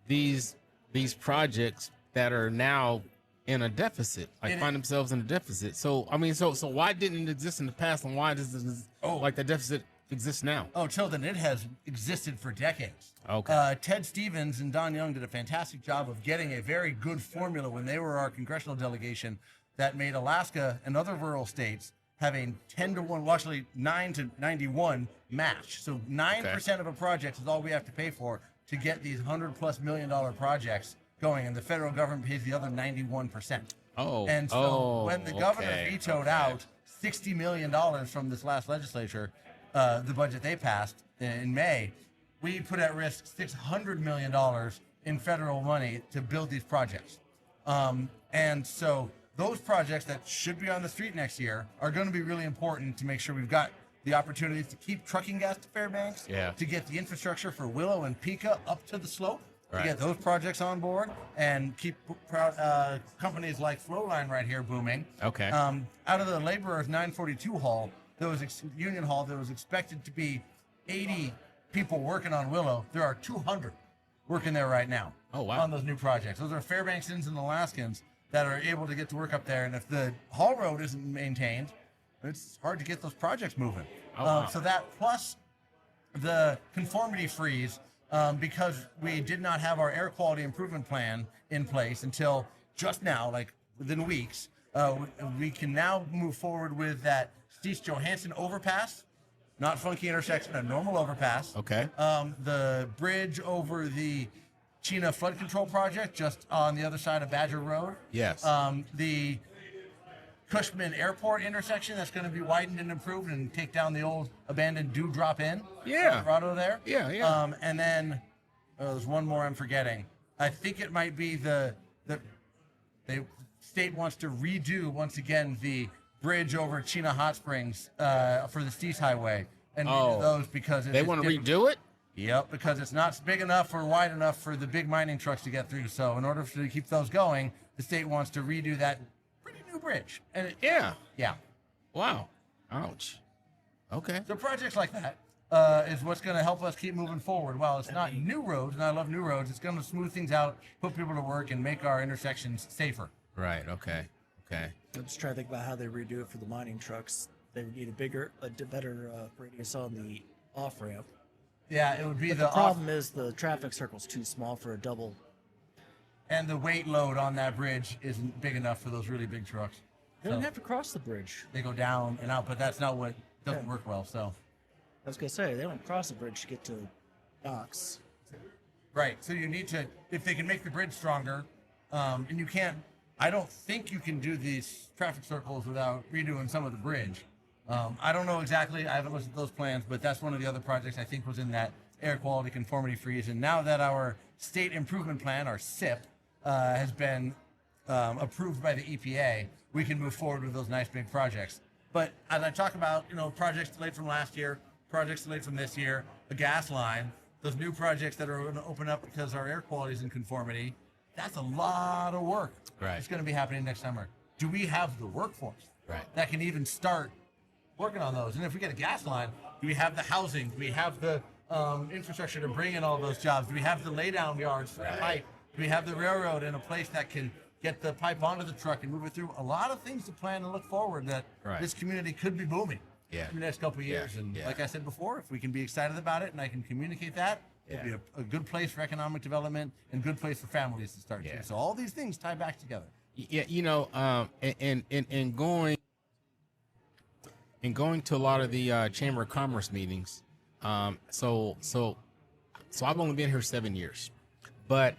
these projects that are now in a deficit, find themselves in a deficit? So why didn't it exist in the past, and why does the deficit exist now?
Oh, Tilden, it has existed for decades.
Okay.
Ted Stevens and Don Young did a fantastic job of getting a very good formula when they were our congressional delegation that made Alaska and other rural states have a 10-1, well, actually 9 to 91 match. So 9% of a project is all we have to pay for to get these $100+ million projects going, and the federal government pays the other 91%. And so when the governor vetoed out $60 million from this last legislature, the budget they passed in May, we put at risk $600 million in federal money to build these projects. And so those projects that should be on the street next year are going to be really important to make sure we've got the opportunities to keep trucking gas to Fairbanks, to get the infrastructure for Willow and Pica up to the slope, to get those projects on board, and keep companies like Flowline right here booming.
Okay.
Out of the laborers 942 hall, Union Hall, there was expected to be 80 people working on Willow. There are 200 working there right now.
Oh, wow.
On those new projects. Those are Fairbanksans and Alaskans that are able to get to work up there. And if the haul road isn't maintained, it's hard to get those projects moving.
Oh, wow.
So that plus the conformity freeze, because we did not have our air quality improvement plan in place until just now, like within weeks, we can now move forward with that Steese Johansson overpass, not funky intersection, a normal overpass.
Okay.
The bridge over the Chena flood control project just on the other side of Badger Road.
Yes.
The Cushman Airport intersection that's going to be widened and improved and take down the old abandoned Dewdrop Inn. Colorado there.
Yeah.
And then there's one more I'm forgetting. I think it might be the state wants to redo once again the bridge over Chena Hot Springs for the Steese Highway and redo those because
they want to redo it.
Yep, because it's not big enough or wide enough for the big mining trucks to get through. So in order to keep those going, the state wants to redo that pretty new bridge. And yeah.
Wow. Ouch. Okay.
So projects like that is what's going to help us keep moving forward. While it's not new roads, and I love new roads, it's going to smooth things out, put people to work, and make our intersections safer.
Right. Okay.
I'm just trying to think about how they redo it for the mining trucks. They would need a better radius on the off ramp.
Yeah, it would be
the problem is the traffic circle's too small for a double.
And the weight load on that bridge isn't big enough for those really big trucks.
They don't have to cross the bridge.
They go down and out, but that's not what doesn't work well. So
I was gonna say they don't cross the bridge to get to docks.
Right. So you need to, if they can make the bridge stronger, and you can't. I don't think you can do these traffic circles without redoing some of the bridge. I don't know exactly. I haven't looked at those plans, but that's one of the other projects I think was in that air quality conformity freeze. And now that our state improvement plan, our SIP, has been approved by the EPA, we can move forward with those nice big projects. But as I talk about, projects delayed from last year, projects delayed from this year, a gas line, those new projects that are going to open up because our air quality is in conformity. That's a lot of work.
Right.
It's going to be happening next summer. Do we have the workforce that can even start working on those? And if we get a gas line, do we have the housing? Do we have the infrastructure to bring in all those jobs? Do we have the laydown yards for the pipe? Do we have the railroad in a place that can get the pipe onto the truck and move it through? A lot of things to plan and look forward that this community could be booming in the next couple of years. And like I said before, if we can be excited about it and I can communicate that, it'll be a good place for economic development and good place for families to start to. So all these things tie back together.
Yeah, you know, and going to a lot of the Chamber of Commerce meetings. So I've only been here 7 years, but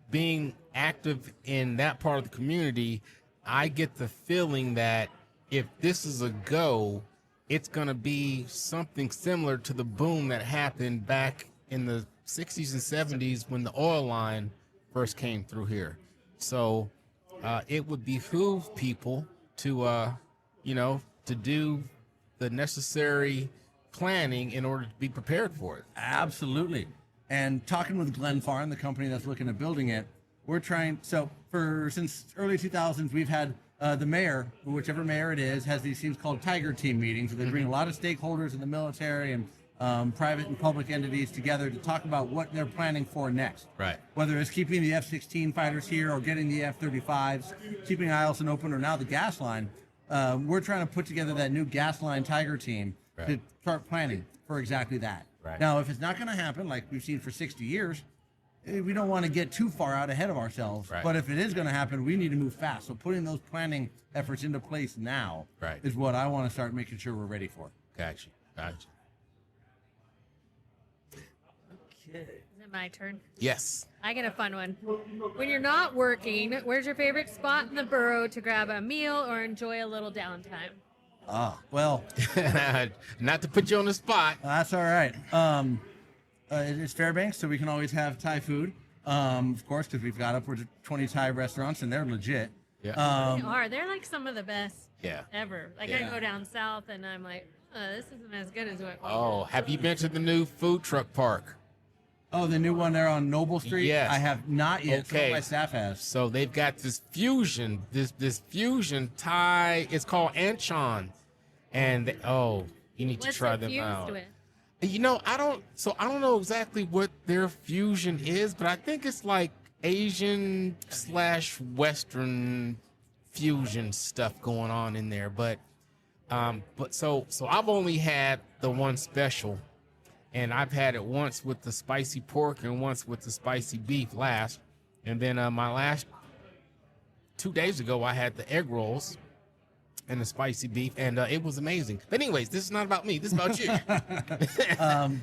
being active in that part of the community, I get the feeling that if this is a go, it's going to be something similar to the boom that happened back in the 60s and 70s when the oil line first came through here. So it would behoove people to, to do the necessary planning in order to be prepared for it.
Absolutely. And talking with Glen Farm, the company that's looking at building it, we're trying. So since early 2000s, we've had the mayor, whichever mayor it is, has these things called Tiger Team meetings, where they bring a lot of stakeholders in the military and private and public entities together to talk about what they're planning for next.
Right.
Whether it's keeping the F-16 fighters here or getting the F-35s, keeping Eielson open, or now the gas line. We're trying to put together that new gas line Tiger Team to start planning for exactly that.
Right.
Now, if it's not going to happen, like we've seen for 60 years, we don't want to get too far out ahead of ourselves.
Right.
But if it is going to happen, we need to move fast. So putting those planning efforts into place now is what I want to start making sure we're ready for.
Gotcha.
Okay.
Is it my turn?
Yes.
I get a fun one. When you're not working, where's your favorite spot in the borough to grab a meal or enjoy a little downtime?
Well,
not to put you on the spot.
That's all right. It's Fairbanks, so we can always have Thai food, of course, because we've got upwards of 20 Thai restaurants, and they're legit.
Yeah.
They are. They're like some of the best
Yeah.
ever. Like I go down south and I'm like, this isn't as good as what.
Oh, have you been to the new food truck park?
Oh, the new one there on Noble Street?
Yes.
I have not yet.
Okay.
Some of my staff has.
So they've got this fusion Thai. It's called Anchon, and you need to
What's
try
it
them
fused
out.
with?
You know, I don't know exactly what their fusion is, but I think it's like Asian / Western fusion stuff going on in there. But so I've only had the one special, and I've had it once with the spicy pork and once with the spicy beef last. And then my last 2 days ago, I had the egg rolls and the spicy beef, and it was amazing. But anyways, this is not about me. This is about you.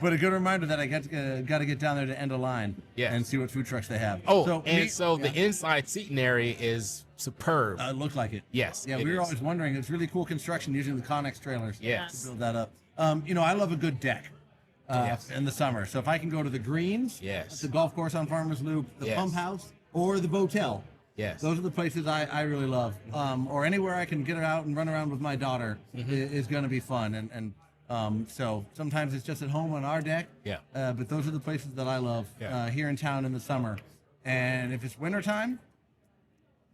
But a good reminder that I got to get down there to end a line and see what food trucks they have.
The inside seating area is superb.
It looked like it.
Yes.
Yeah, we were always wondering. It's really cool construction using the Connex trailers
Yes.
to build that up. I love a good deck in the summer. So if I can go to the greens,
Yes.
the golf course on Farmers Loop, the
Yes.
pump house, or the Botel.
Yes.
Those are the places I really love. Or anywhere I can get out and run around with my daughter is going to be fun. And so sometimes it's just at home on our deck.
Yeah.
But those are the places that I love here in town in the summer. And if it's wintertime,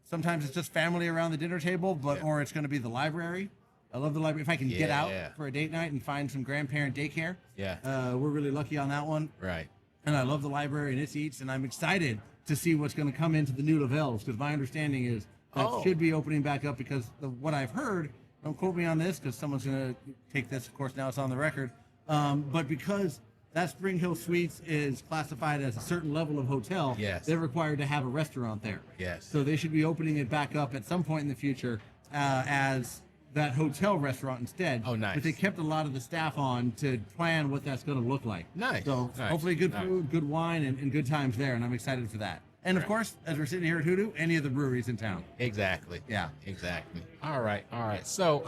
sometimes it's just family around the dinner table, or it's going to be the library. I love the library. If I can get out for a date night and find some grandparent daycare, we're really lucky on that one.
Right.
And I love the library and its eats, and I'm excited to see what's going to come into the new Lavelles, because my understanding is that should be opening back up, because of what I've heard, don't quote me on this because someone's going to take this, of course, now it's on the record, but because that Spring Hill Suites is classified as a certain level of hotel, they're required to have a restaurant there.
Yes.
So they should be opening it back up at some point in the future as that hotel restaurant instead.
Oh, nice.
But they kept a lot of the staff on to plan what that's going to look like.
Nice.
So hopefully good food, good wine, and good times there, and I'm excited for that. And of course, as we're sitting here at HooDoo, any of the breweries in town.
Exactly.
Yeah.
Exactly. All right. So,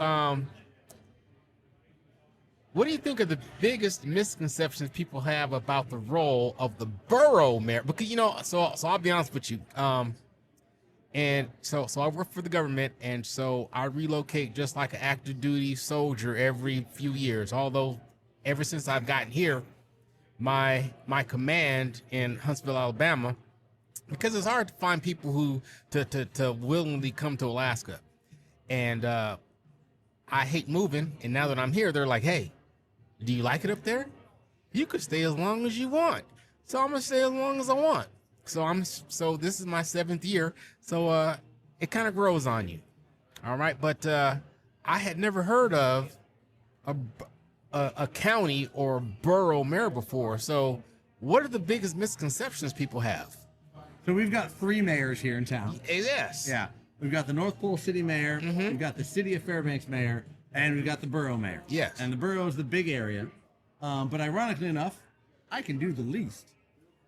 what do you think are the biggest misconceptions people have about the role of the borough mayor? Because, so I'll be honest with you. And so I work for the government, and so I relocate just like an active duty soldier every few years. Although ever since I've gotten here, my command in Huntsville, Alabama, because it's hard to find people who to willingly come to Alaska. And I hate moving. And now that I'm here, they're like, hey, do you like it up there? You could stay as long as you want. So I'm going to stay as long as I want. So this is my 7th year. So it kind of grows on you. All right. But I had never heard of a county or borough mayor before. So what are the biggest misconceptions people have?
So we've got 3 mayors here in town.
Yes.
Yeah. We've got the North Pole City Mayor, we've got the City of Fairbanks Mayor, and we've got the Borough Mayor.
Yes.
And the Borough is the big area. But ironically enough, I can do the least.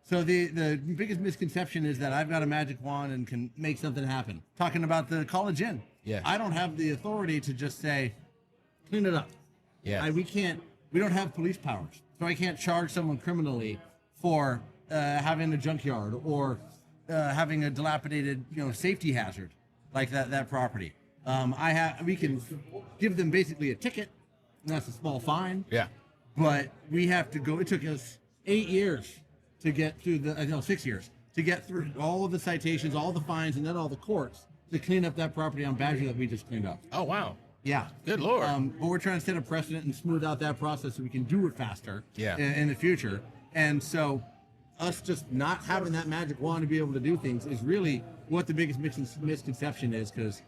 So the biggest misconception is that I've got a magic wand and can make something happen. Talking about the College Inn.
Yes.
I don't have the authority to just say, clean it up.
Yeah.
We don't have police powers. So I can't charge someone criminally for having a junkyard or having a dilapidated, safety hazard like that property. We can give them basically a ticket, and that's a small fine.
Yeah.
But we have to go. It took us 8 years to get through 6 years to get through all of the citations, all the fines, and then all the courts to clean up that property on Badger that we just cleaned up.
Oh, wow.
Yeah.
Good Lord.
But we're trying to set a precedent and smooth out that process so we can do it faster in the future. And so us just not having that magic wand to be able to do things is really what the biggest misconception is, because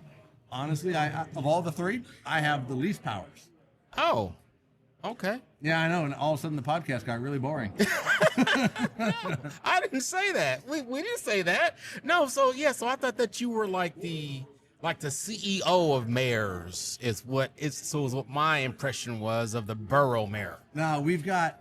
honestly, I of all the 3, I have the least powers.
Oh, okay.
Yeah, I know. And all of a sudden the podcast got really boring.
I didn't say that. We didn't say that. No, so I thought that you were like the CEO of mayors is what my impression was of the borough mayor.
Now we've got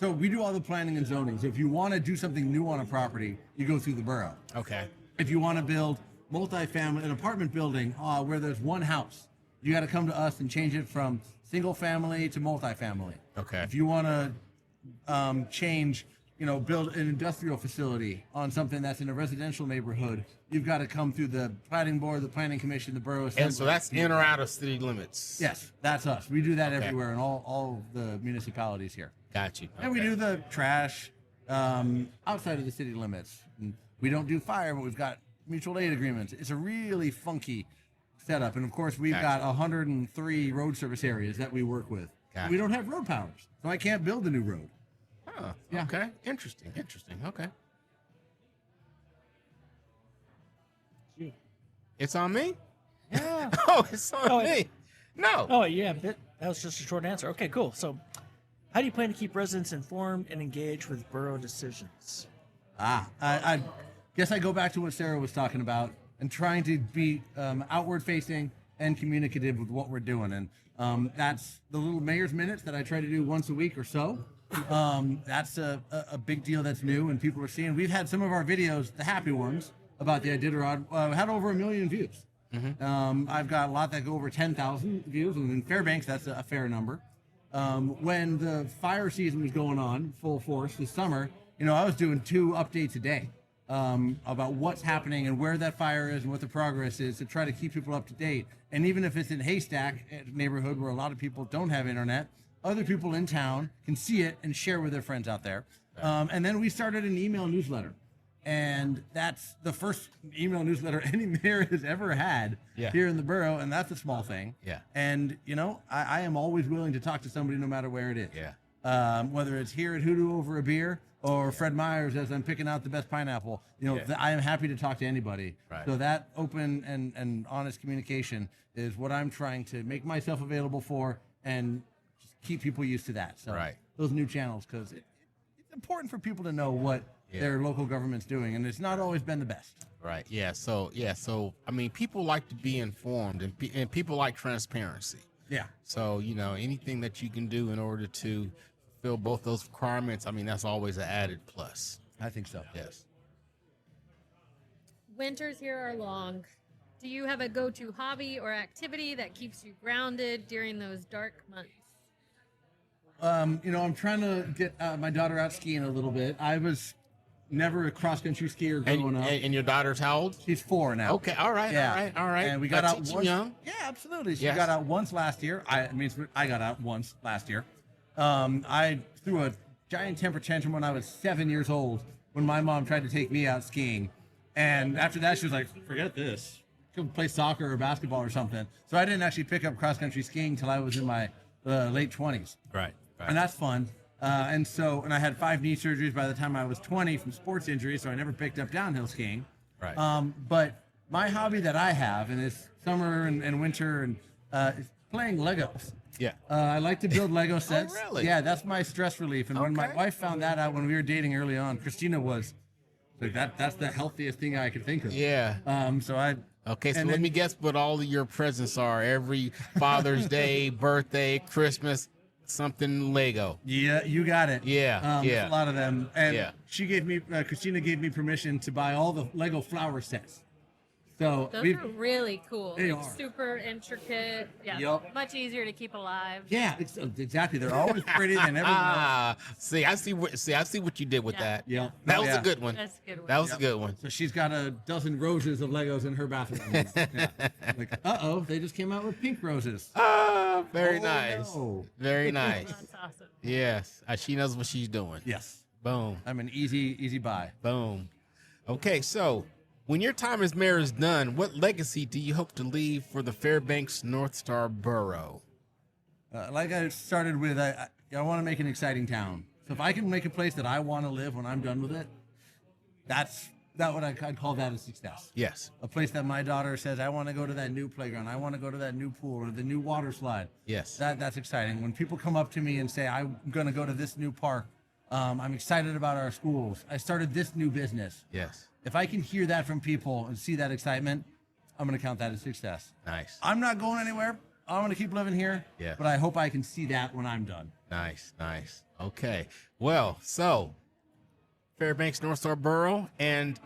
so we do all the planning and zoning. So if you want to do something new on a property, you go through the borough.
Okay.
If you want to build an apartment building where there's one house, you got to come to us and change it from single family to multifamily.
Okay.
If you want to change, build an industrial facility on something that's in a residential neighborhood, you've got to come through the planning board, the planning commission, the borough assembly.
And so that's in or out of city limits.
Yes, that's us. We do that everywhere in all the municipalities here.
Got you.
And we do the trash outside of the city limits. And we don't do fire, but we've got mutual aid agreements. It's a really funky setup. And of course, we've got 103 road service areas that we work with. We don't have road powers, so I can't build a new road.
Oh,
Yeah.
okay. Interesting. Okay. It's on me?
Yeah.
Oh, it's on
yeah.
me. No.
Oh, yeah. That was just a short answer. Okay, cool. So, how do you plan to keep residents informed and engaged with borough decisions?
I guess I go back to what Sarah was talking about and trying to be outward facing and communicative with what we're doing. And that's the little mayor's minutes that I try to do once a week or so. That's a big deal that's new and people are seeing. We've had some of our videos, the happy ones, about the Iditarod, had over 1 million views. Mm-hmm. I've got a lot that go over 10,000 views, and in Fairbanks, that's a fair number. When the fire season was going on full force this summer, I was doing 2 updates a day about what's happening and where that fire is and what the progress is to try to keep people up to date. And even if it's in Haystack, a neighborhood where a lot of people don't have internet, other people in town can see it and share with their friends out there. And then we started an email newsletter. And that's the first email newsletter any mayor has ever had here in the borough, and that's a small thing.
Yeah.
And, I am always willing to talk to somebody no matter where it is.
Yeah.
Whether it's here at HooDoo over a beer or Fred Meyer's as I'm picking out the best pineapple, I am happy to talk to anybody.
Right.
So that open and honest communication is what I'm trying to make myself available for and just keep people used to that. So those new channels, because it's important for people to know what their local government's doing, and it's not always been the best.
Right. Yeah. So I mean, people like to be informed, and people like transparency.
Yeah.
So anything that you can do in order to fulfill both those requirements, I mean, that's always an added plus.
I think so.
Yes.
Winters here are long. Do you have a go-to hobby or activity that keeps you grounded during those dark months?
I'm trying to get my daughter out skiing a little bit. I was never a cross-country skier growing up.
And your daughter's how old?
She's 4 now.
Okay, all right.
And we got out once.
young.
Yeah, absolutely. She got out once last year. I got out once last year. I threw a giant temper tantrum when I was 7 years old when my mom tried to take me out skiing. And after that, she was like, forget this. Go play soccer or basketball or something. So I didn't actually pick up cross-country skiing until I was in my late 20s.
Right.
And that's fun. And I had 5 knee surgeries by the time I was 20 from sports injuries, so I never picked up downhill skiing.
Right.
But my hobby that I have, and it's summer and winter, and is playing Legos.
Yeah.
I like to build Lego sets.
Oh, really?
Yeah, that's my stress relief. And when my
Okay.
wife found that out when we were dating early on, Christina was like, that's the healthiest thing I could think of.
Yeah. Okay, so
and
let
then-
me guess what all of your presents are. Every Father's Day, birthday, Christmas, something Lego.
Yeah, you got it.
Yeah,
there's
yeah.
a lot of them. And
Yeah.
Christina gave me permission to buy all the Lego flower sets. So
Those are really cool.
They
Like,
are.
super intricate. Yeah.
Yup.
Much easier to keep alive.
yeah, exactly. They're always pretty and everything else.
See, I see what you did with
Yeah.
that.
Yeah.
That was
Yeah.
a good one.
That's a good one.
That was a good one.
So she's got a dozen roses of Legos in her bathroom. Yeah. Like, they just came out with pink roses.
Very
Oh,
nice.
no.
Very nice.
That's awesome.
Yes, she knows what she's doing.
Yes.
Boom,
I'm an easy buy.
boom. Okay, so when your time as mayor is done, what legacy do you hope to leave for the Fairbanks North Star Borough?
Like I started with, I want to make an exciting town. So if I can make a place that I want to live when I'm done with it, that's what I'd call that a success.
Yes,
A place that my daughter says, I want to go to that new playground. I want to go to that new pool or the new water slide.
yes.
That's exciting. When people come up to me and say, I'm going to go to this new park, I'm excited about our schools. I started this new business.
Yes.
If I can hear that from people and see that excitement, I'm going to count that as success.
Nice.
I'm not going anywhere. I'm going to keep living here.
Yeah.
But I hope I can see that when I'm done.
Nice. Okay. Well, so Fairbanks North Star Borough and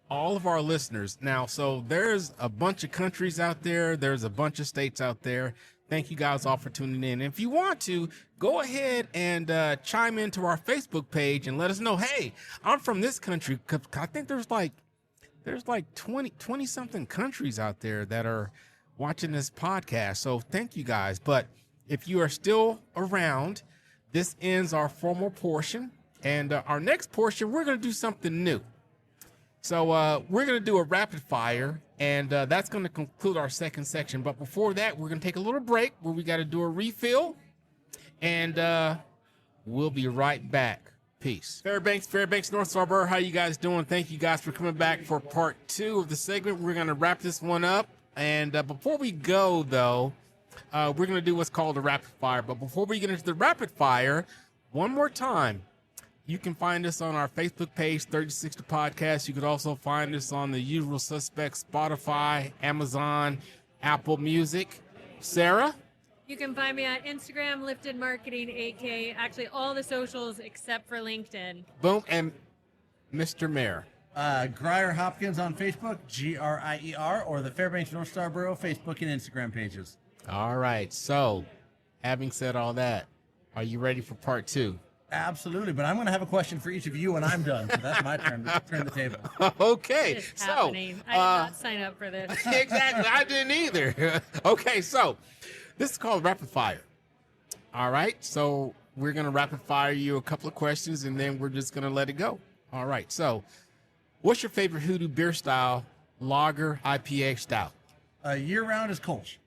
all of our listeners. Now, so there's a bunch of countries out there. There's a bunch of states out there. Thank you guys all for tuning in. If you want to, go ahead and chime into our Facebook page and let us know, hey, I'm from this country. 'Cause I think there's like 20 something countries out there that are watching this podcast. So thank you guys. But if you are still around, this ends our formal portion. And our next portion, we're going to do something new. So we're going to do a rapid fire, and that's going to conclude our second section. But before that, we're going to take a little break where we got to do a refill, and we'll be right back. Peace. Fairbanks, North Star Borough, how you guys doing? Thank you guys for coming back for part 2 of the segment. We're going to wrap this one up. And before we go, though, we're going to do what's called a rapid fire. But before we get into the rapid fire, one more time, you can find us on our Facebook page, 360 Podcast. You could also find us on the usual suspects, Spotify, Amazon, Apple Music. Sarah?
You can find me on Instagram, Lifted Marketing 8K. Actually, all the socials except for LinkedIn.
Boom. And Mr. Mayor.
Grier Hopkins on Facebook, Grier, or the Fairbanks North Star Borough Facebook and Instagram pages.
All right. So, having said all that, are you ready for part 2?
Absolutely, but I'm going to have a question for each of you when I'm done. So that's my turn to turn the table.
Okay.
It's
So,
happening. I did not sign up for this.
exactly. I didn't either. Okay, so this is called rapid fire. All right. So we're going to rapid fire you a couple of questions, and then we're just going to let it go. All right. So what's your favorite HooDoo beer style, lager, IPA stout?
Year-round is Kolsch.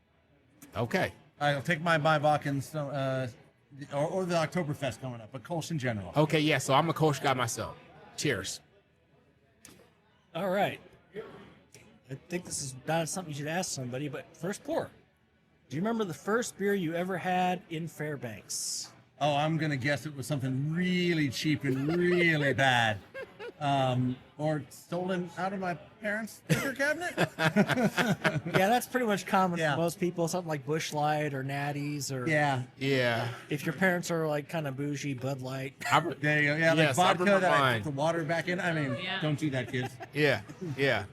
Okay.
I'll take my Watkins or the Oktoberfest coming up, but Kolsch in general.
Okay, yeah. So I'm a Kolsch guy myself. Cheers.
All right. I think this is not something you should ask somebody, but first pour. Do you remember the first beer you ever had in Fairbanks?
Oh, I'm going to guess it was something really cheap and really bad. Or stolen out of my parents' liquor cabinet.
Yeah, that's pretty much common
Yeah.
for most people. Something like Busch Light or Natty's, or
Yeah.
Yeah.
if your parents are like kind of bougie, Bud Light.
There you go. Yeah,
Yes, I
like vodka
remember
that I
mine.
put the water back in. I mean,
Yeah.
don't do that, kids.
Yeah. Yeah.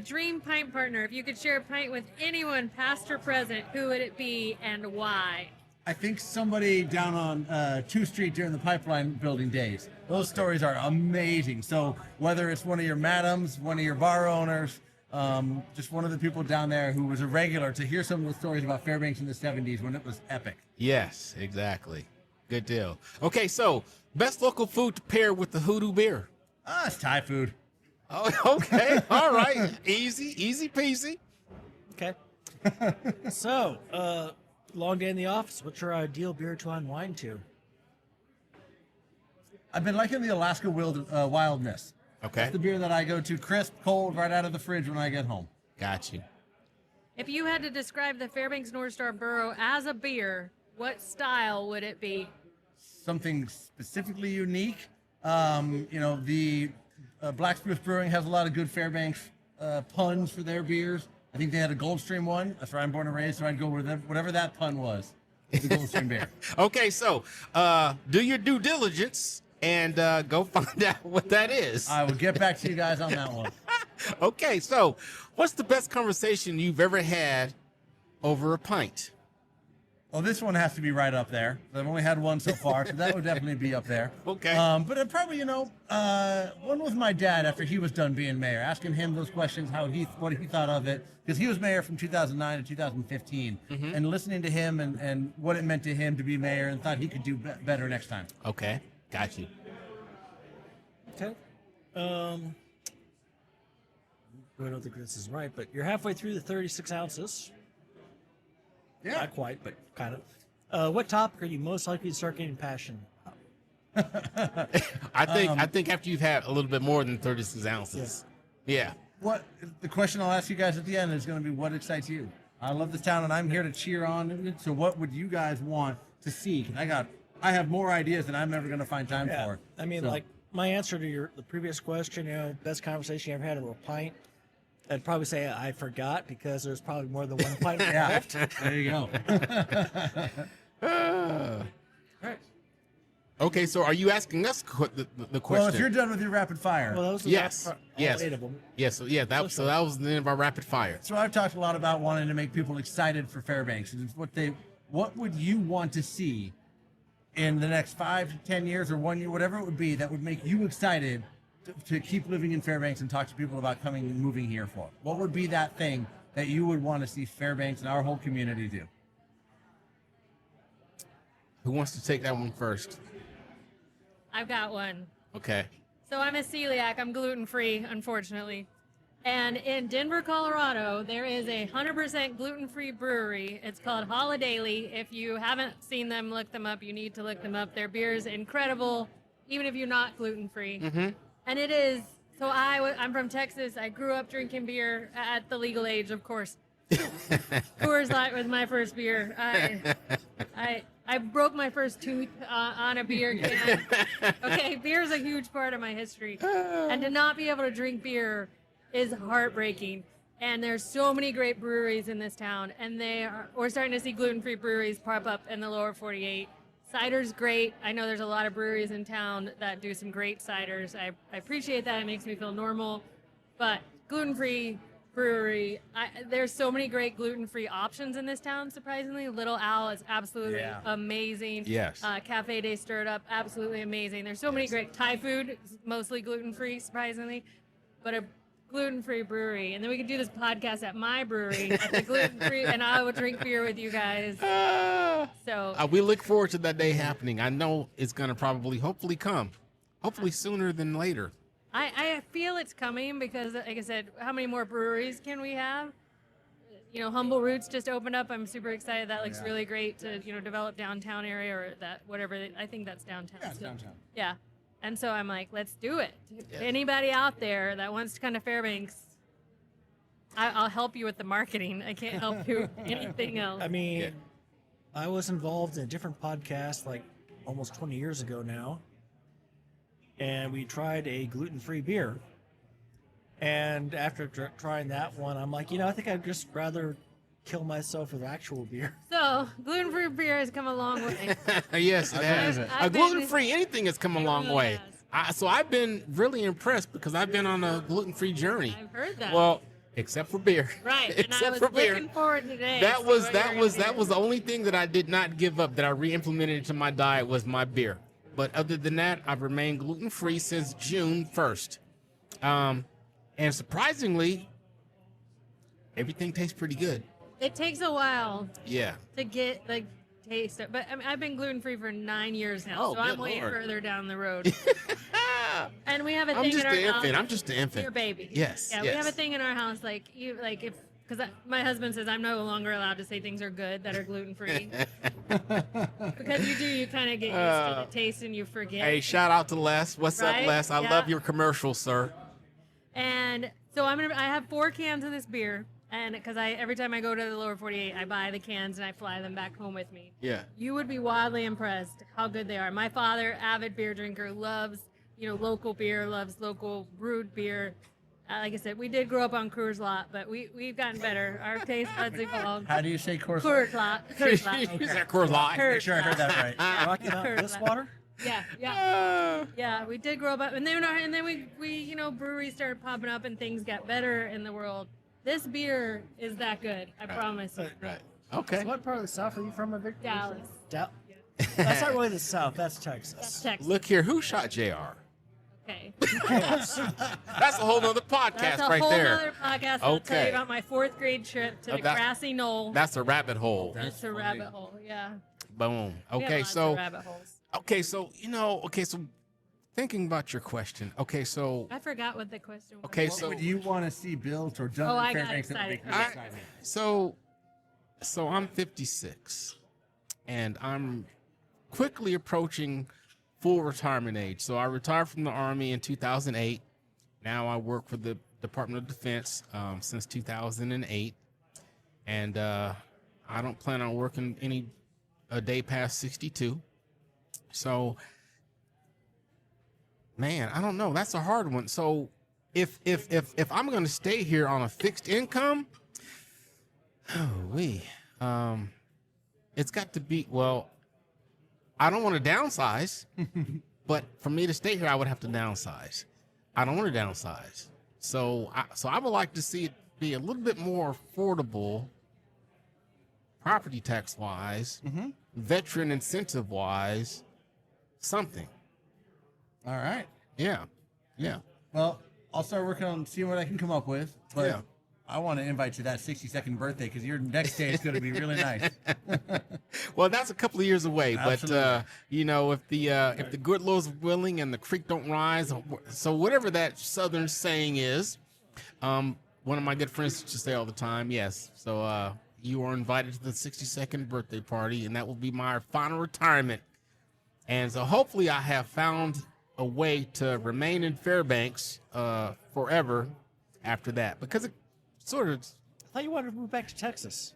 Dream pint partner. If you could share a pint with anyone, past or present, who would it be and why?
I think somebody down on 2 Street during the pipeline building days. Those stories are amazing. So whether it's one of your madams, one of your bar owners, just one of the people down there who was a regular to hear some of the stories about Fairbanks in the 70s when it was epic.
Yes, exactly. Good deal. Okay, so best local food to pair with the HooDoo beer.
It's Thai food.
Oh, okay. All right. Easy peasy.
Okay. So, long day in the office. What's your ideal beer to unwind to?
I've been liking the Alaska Wildness.
Okay.
That's the beer that I go to crisp, cold, right out of the fridge when I get home.
Got you.
If you had to describe the Fairbanks North Star Borough as a beer, what style would it be?
Something specifically unique. The Black Spruce Brewing has a lot of good Fairbanks puns for their beers. I think they had a Goldstream one. That's where I'm born and raised, so I'd go with whatever that pun was. The Goldstream beer.
Okay, so do your due diligence and go find out what that is.
I will get back to you guys on that one.
Okay, so what's the best conversation you've ever had over a pint?
Well, this one has to be right up there. I've only had one so far, so that would definitely be up there.
Okay.
But I'd probably, one with my dad after he was done being mayor, asking him those questions, what he thought of it, because he was mayor from 2009 to 2015, and listening to him and what it meant to him to be mayor, and thought he could do better next time.
Okay, got you.
Okay. I don't think this is right, but you're halfway through the 36 ounces.
Yeah.
Not quite, but kind of. What topic are you most likely to start getting passionate about?
I think after you've had a little bit more than 36 ounces. Yeah.
What the question I'll ask you guys at the end is going to be, what excites you? I love this town, and I'm here to cheer on it. So what would you guys want to see? 'Cause I have more ideas than I'm ever going to find time for.
I mean,
So-
like my answer to the previous question, best conversation you ever had over a pint, I'd probably say I forgot because there's probably more than one pint
Yeah,
left.
there you go.
Right.
Okay, so are you asking us the question?
Well, if you're done with your rapid fire.
Well, those are
Yes.
all
Yes.
8 of them.
Yes, so that was the end of our rapid fire.
So I've talked a lot about wanting to make people excited for Fairbanks. And what would you want to see in the next 5 to 10 years or 1 year, whatever it would be, that would make you excited to keep living in Fairbanks and talk to people about coming and moving here for? What would be that thing that you would want to see Fairbanks and our whole community do?
Who wants to take that one first?
I've got one.
Okay.
So I'm a celiac. I'm gluten-free, unfortunately. And in Denver, Colorado, there is a 100% gluten-free brewery. It's called Holidaily. If you haven't seen them, look them up. You need to look them up. Their beer is incredible, even if you're not gluten-free.
Mm-hmm.
And it is. So I'm from Texas. I grew up drinking beer at the legal age, of course. Coors Light was my first beer. I broke my first tooth on a beer can. Okay, beer is a huge part of my history. And to not be able to drink beer is heartbreaking. And there's so many great breweries in this town. And we're starting to see gluten-free breweries pop up in the lower 48. Cider's great. I know there's a lot of breweries in town that do some great ciders. I appreciate that. It makes me feel normal. But gluten-free brewery, there's so many great gluten-free options in this town, surprisingly. Little Owl is absolutely amazing.
Yes.
Cafe Day Stirred Up, absolutely amazing. There's so many great Thai food, mostly gluten-free, surprisingly. But a gluten-free brewery. And then we could do this podcast at my brewery, at the gluten-free, and I would drink beer with you guys. So
We look forward to that day happening. I know it's going to hopefully come. Hopefully sooner than later.
I feel it's coming because, like I said, how many more breweries can we have? Humble Roots just opened up. I'm super excited. That looks really great to, develop downtown area or that whatever. I think that's downtown.
Yeah, it's downtown.
Yeah. And so I'm like, let's do it. Anybody out there that wants to come to Fairbanks, I'll help you with the marketing. I can't help you with anything else.
I mean, I was involved in a different podcast like almost 20 years ago now. And we tried a gluten-free beer. And after trying that one, I'm like, I think I'd just rather kill myself with actual beer.
So gluten-free beer has come a long way.
Yes, it has.
I've been-
Gluten-free anything has come a long way. So I've been really impressed because I've been on a gluten-free journey.
I've heard that.
Well, except for beer.
Right. And I
Except
was
for beer.
looking forward today.
That
to see
was
what
that
you're
was
gonna
that
do.
was the only thing that I did not give up that I re-implemented into my diet was my beer. But other than that, I've remained gluten-free since June 1st. And surprisingly, everything tastes pretty good.
It takes a while
Yeah.
to get the taste of, but I mean, I've been gluten-free for 9 years now,
Oh,
so I'm
good
way
Lord.
further down the road. And we have a
I'm
thing
just
in our
an
house.
infant. I'm just an infant.
Your baby.
Yes.
Yeah,
yes.
we have a thing in our house, because my husband says I'm no longer allowed to say things are good that are gluten-free. Because you kind of get used to the taste and you forget.
Hey, shout out to Les. What's up,
Right?
Les? I
Yeah.
love your commercial, sir.
And so I have 4 cans of this beer, and because every time I go to the lower 48, I buy the cans and I fly them back home with me.
Yeah.
You would be wildly impressed how good they are. My father, avid beer drinker, loves local beer, loves local brewed beer. Like I said, we did grow up on Coors Lot, but we've gotten better. Our taste buds evolved.
How do you say Coors?
Coors Lot. Coors Lot.
Is that Coors Light?
Coors
Make sure I heard that right.
Rocky Mountain
Curse.
Water?
Yeah. Yeah, we did grow up, and then we breweries started popping up, and things got better in the world. This beer is that good, I promise you.
Right. Okay.
What part of the South are you from, Victor?
Dallas.
That's not really the South. That's Texas.
That's Texas.
Look here. Who shot JR?
Okay.
That's a whole nother podcast
That's a
right
whole
there.
other podcast. I'll tell
Okay.
you about my 4th grade trip to the
that's-
grassy knoll.
That's a rabbit hole.
It's a rabbit hole. Yeah.
Boom.
We have
Okay,
lots
so
of rabbit holes.
so thinking about your question. Okay, so
I forgot what the question was.
okay,
What
so
would you want to see built or done
Oh,
in
I got
Fairbanks that would make
excited.
you
Okay.
excited?
so I'm 56, and I'm quickly approaching full retirement age. So I retired from the Army in 2008. Now I work for the Department of Defense since 2008, and I don't plan on working a day past 62. So, man, I don't know. That's a hard one. So, if I'm going to stay here on a fixed income, it's got to be, well, I don't want to downsize, but for me to stay here, I would have to downsize. I don't want to downsize. So I would like to see it be a little bit more affordable, property tax wise, veteran incentive wise, something.
All right.
Yeah. Yeah.
Well, I'll start working on seeing what I can come up with. But
Yeah.
I want to invite you to that 62nd birthday because your next day is going to be really nice.
Well, that's a couple of years away,
Absolutely.
but if the good Lord's willing and the creek don't rise, so whatever that Southern saying is, one of my good friends used to say all the time, yes. So you are invited to the 62nd birthday party, and that will be my final retirement. And so hopefully I have found a way to remain in Fairbanks forever after that, because it sort of.
I thought you wanted to move back to Texas.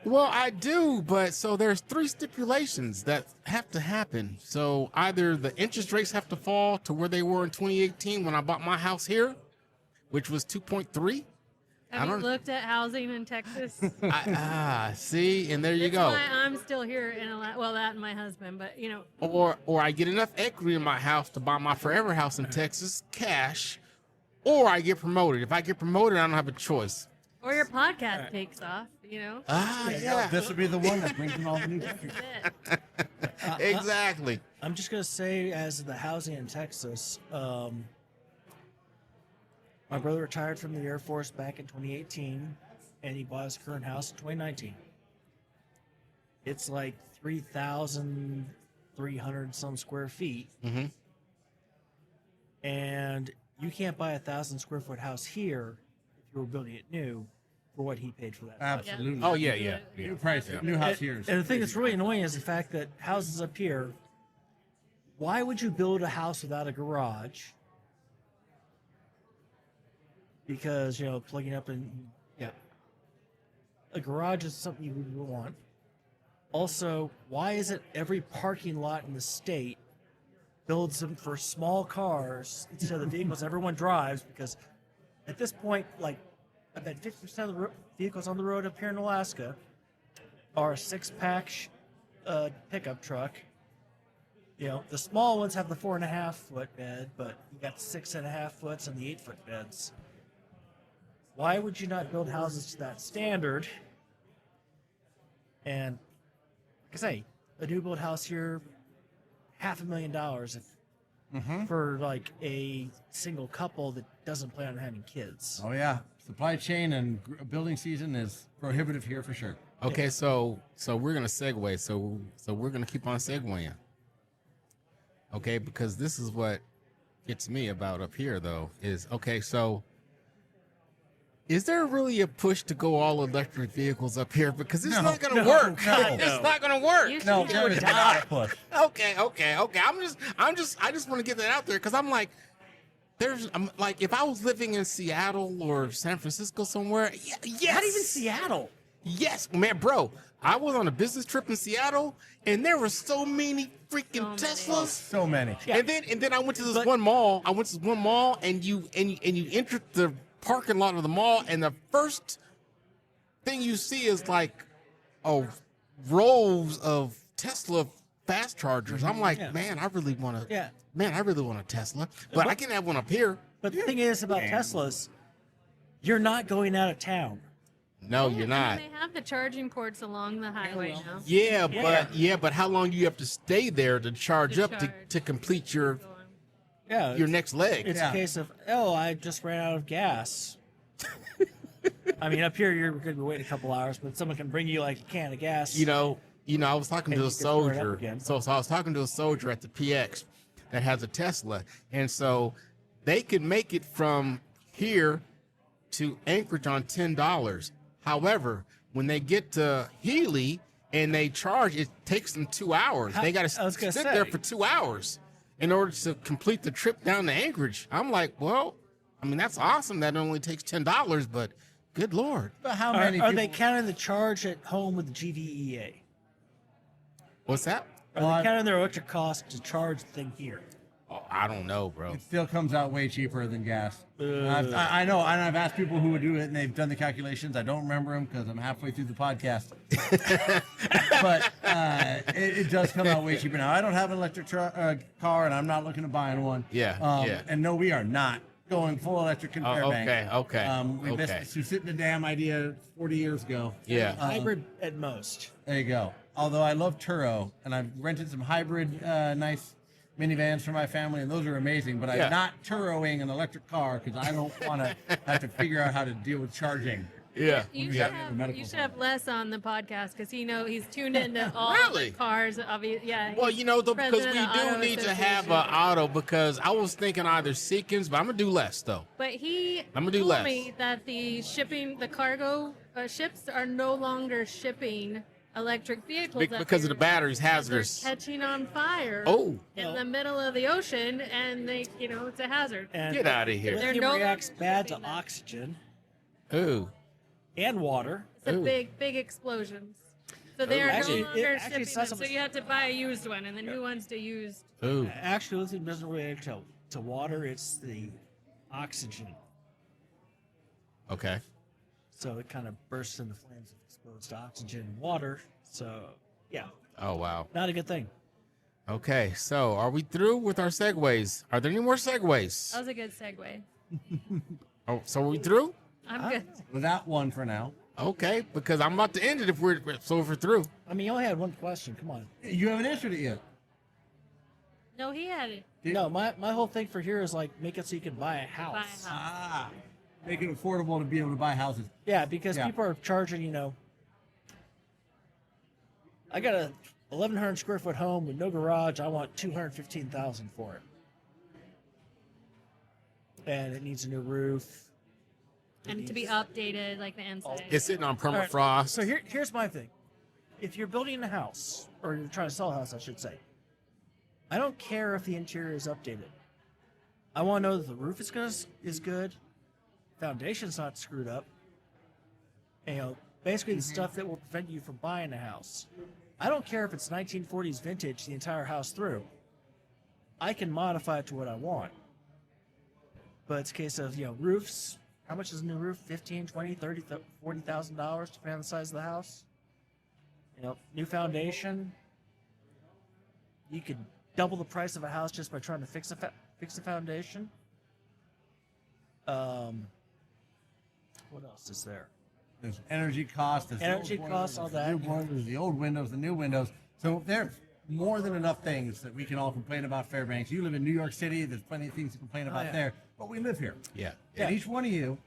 Well, I do, but so there's 3 stipulations that have to happen. So either the interest rates have to fall to where they were in 2018 when I bought my house here, which was 2.3.
Have you
don't-
looked at housing in Texas?
See, and there you
That's
go.
why I'm still here that and my husband, but
Or I get enough equity in my house to buy my forever house in Texas, cash, or I get promoted. If I get promoted, I don't have a choice.
or your podcast takes off,
Yeah.
This would be the one that brings in all the new
That's it.
Exactly.
I'm just going to say, as the housing in Texas, my brother retired from the Air Force back in 2018, and he bought his current house in 2019. It's like 3,300 some square feet.
Mhm.
And you can't buy 1,000 square foot house here if you were building it new for what he paid for that.
Absolutely.
Oh yeah.
New price, new house here.
And the thing that's really annoying is the fact that houses up here, why would you build a house without a garage? Because, plugging up a garage is something you would want. Also, why isn't every parking lot in the state builds them for small cars instead of the vehicles everyone drives? Because at this point, I bet 50% of the vehicles on the road up here in Alaska are a 6-pack pickup truck. The small ones have the 4.5-foot bed, but you got the 6.5-foots and the 8-foot beds. Why would you not build houses to that standard? And like I say, a new build house here, $500,000 if for like a single couple that doesn't plan on having kids.
Oh yeah, supply chain and building season is prohibitive here for sure.
Okay, so we're gonna segue. So we're gonna keep on segueing. Okay, because this is what gets me about up here though is okay. So is there really a push to go all electric vehicles up here? Because it's not gonna work. It's not gonna work.
You should
No,
do
there
it.
is not a push.
Okay. I just want to get that out there because I'm like, I'm like, if I was living in Seattle or San Francisco somewhere, yes.
Not even Seattle.
Yes, man, bro. I was on a business trip in Seattle, and there were so many freaking Teslas.
So many.
Yeah.
And then I went to this one mall. And you enter the parking lot of the mall, and the first thing you see is like, rows of Tesla fast chargers. I'm like,
Yeah.
man, I really want to.
Yeah.
Man, I really want a Tesla, but I can have one up here.
But the thing is about Teslas, you're not going out of town.
No,
Yeah,
you're
I
not.
mean, they have the charging ports along the highway now.
Yeah, but how long do you have to stay there to charge
To
up
charge.
to complete your
Yeah.
next leg?
It's
Yeah.
a case of, I just ran out of gas. I mean, up here you're going to be waiting a couple hours, but someone can bring you like a can of gas.
You know, I was talking
And
to
you
a
can throw it up
soldier.
again.
So I was talking to a soldier at the PX that has a Tesla, and so they could make it from here to Anchorage on $10. However, when they get to Healy and they charge, it takes them 2 hours. They got
I was
to
gonna
sit
say.
there for 2 hours in order to complete the trip down to Anchorage. I'm like, well, I mean, that's awesome. That only takes $10, but good Lord.
But how
Are,
many
are
people?
they counting the charge at home with the GVEA?
What's that?
Are
Well,
they counting their electric cost to charge the thing here?
Oh, I don't know, bro.
It still comes out way cheaper than gas. I know, and I've asked people who would do it, and they've done the calculations. I don't remember them because I'm halfway through the podcast. But it does come out way cheaper now. I don't have an electric car, and I'm not looking to buying one.
Yeah, yeah.
And no, we are not going full electric in Fairbanks.
okay.
We missed the Susitna Dam idea 40 years ago.
Yeah.
Hybrid at most.
There you go. Although I love Turo, and I've rented some hybrid nice minivans for my family, and those are amazing. But
Yeah.
I'm not Turoing an electric car because I don't want to have to figure out how to deal with charging.
Yeah.
You
We
should,
have
have,
medical
you should have Les on the podcast because he's tuned into all
Really?
the cars. Yeah.
Well,
he's
because we
president of the
do
Auto
need to have
Association.
an auto because I was thinking either Seekins, but I'm gonna do less though.
But he
I'm gonna do
told
less.
me that the cargo ships are no longer shipping electric vehicles up
Because of
here
the batteries,
because they're
hazardous.
catching on fire.
Oh.
In the middle of the ocean, and it's a hazard.
And
Get outta here.
They're
Lithium
no
reacts
longer
bad to
shipping them.
oxygen
Ooh.
and water.
It's a
Ooh.
big explosions. So they are
Actually,
no
it
longer
actually
shipping
says
them. So
it-
you have to buy a used one, and the new one's to used.
Ooh.
Actually, lithium doesn't react to water. It's the oxygen.
Okay.
So it kind of bursts into flames of exposed oxygen and water. So, yeah,
Oh wow.
not a good thing.
Okay. So are we through with our segues? Are there any more
That
segues?
was a good segue.
Oh, so are we through?
I'm good.
Without one for now.
Okay, because I'm about to end it if we're through.
I mean, you only had one question. Come on.
You haven't answered it yet.
No, he had it.
No, my whole thing for here is like make it so you can buy a house.
Buy a house.
Ah, make it affordable to be able to buy houses.
Yeah, because
Yeah.
people are charging, I got a 1,100 square foot home with no garage. I want $215,000 for it. And it needs a new roof.
And to be updated, like the inside.
It's sitting on
All right,
permafrost.
So here's my thing. If you're building a house, or you're trying to sell a house, I should say, I don't care if the interior is updated. I want to know that the roof is good, foundation's not screwed up. Basically the stuff that will prevent you from buying a house. I don't care if it's 1940s vintage the entire house through. I can modify it to what I want. But it's a case of, roofs. How much is a new roof? $15, $20, $30, $40,000 depending on the size of the house. New foundation. You could double the price of a house just by trying to fix the foundation. What else is there?
There's energy costs. There's the
Energy
old
costs,
boilers,
all
there's the
that.
New boilers, the old windows, the new windows. So more than enough things that we can all complain about Fairbanks. You live in New York City. There's plenty of things to complain about there, but we live here.
Yeah.
And each one of you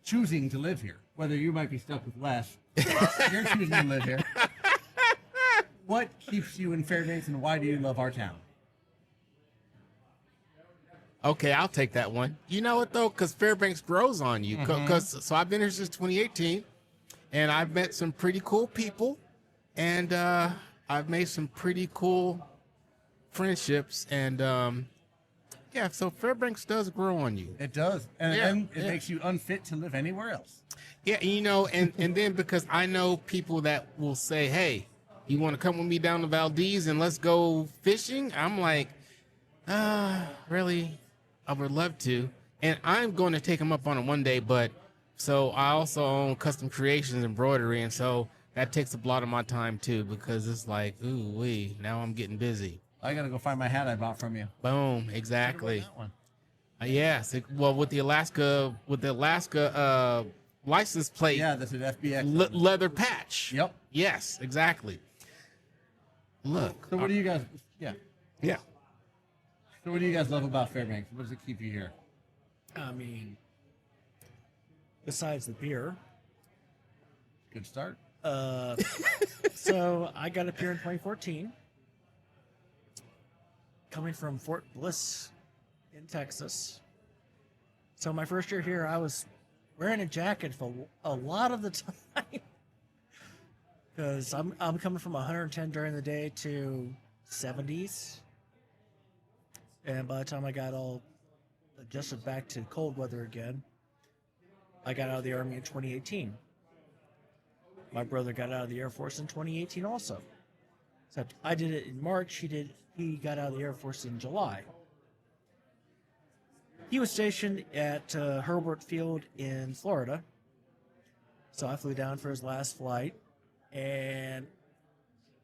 is choosing to live here. Whether you might be stuck with less, you're choosing to live here. What keeps you in Fairbanks, and why do you love our town?
Okay, I'll take that one. You know what though? Because Fairbanks grows on you. So I've been here since 2018, and I've met some pretty cool people, and I've made some pretty cool friendships, and yeah. So Fairbanks does grow on you.
It does, and
Yeah,
then it
yeah.
makes you unfit to live anywhere else.
Yeah, you know, and then because I know people that will say, "Hey, you want to come with me down to Valdez and let's go fishing?" I'm like, really? I would love to, and I'm going to take them up on it one day. But so I also own Custom Creations embroidery, and so that takes up a lot of my time too, because it's like, ooh wee, now I'm getting busy.
I gotta go find my hat I bought from you.
Boom, exactly.
That one.
Yes. Well, with the Alaska license plate,
Yeah, that's an FBX.
leather patch.
Yep.
Yes, exactly. Look.
So what do you guys? Yeah.
Yeah.
So what do you guys love about Fairbanks? What does it keep you here?
I mean, besides the beer.
Good start.
So I got up here in 2014, coming from Fort Bliss in Texas. So my first year here, I was wearing a jacket for a lot of the time because I'm coming from 110 during the day to 70s, and by the time I got all adjusted back to cold weather again, I got out of the Army in 2018. My brother got out of the Air Force in 2018 also. Except I did it in March. He got out of the Air Force in July. He was stationed at Herbert Field in Florida. So I flew down for his last flight, and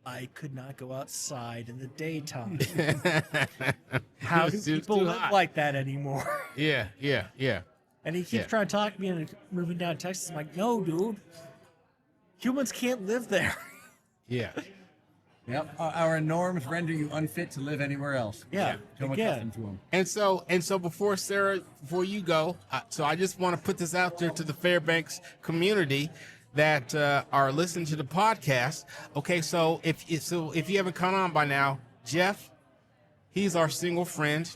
I could not go outside in the daytime. How do people live like that anymore?
Yeah.
And he keeps trying to talk me into moving down to Texas. I'm like, no, dude. Humans can't live there.
Yeah.
Yep. Our norms render you unfit to live anywhere else.
Yeah.
Become accustomed to them.
And so before you go, so I just want to put this out there to the Fairbanks community that are listening to the podcast. Okay, so if you haven't caught on by now, Jeff, he's our single friend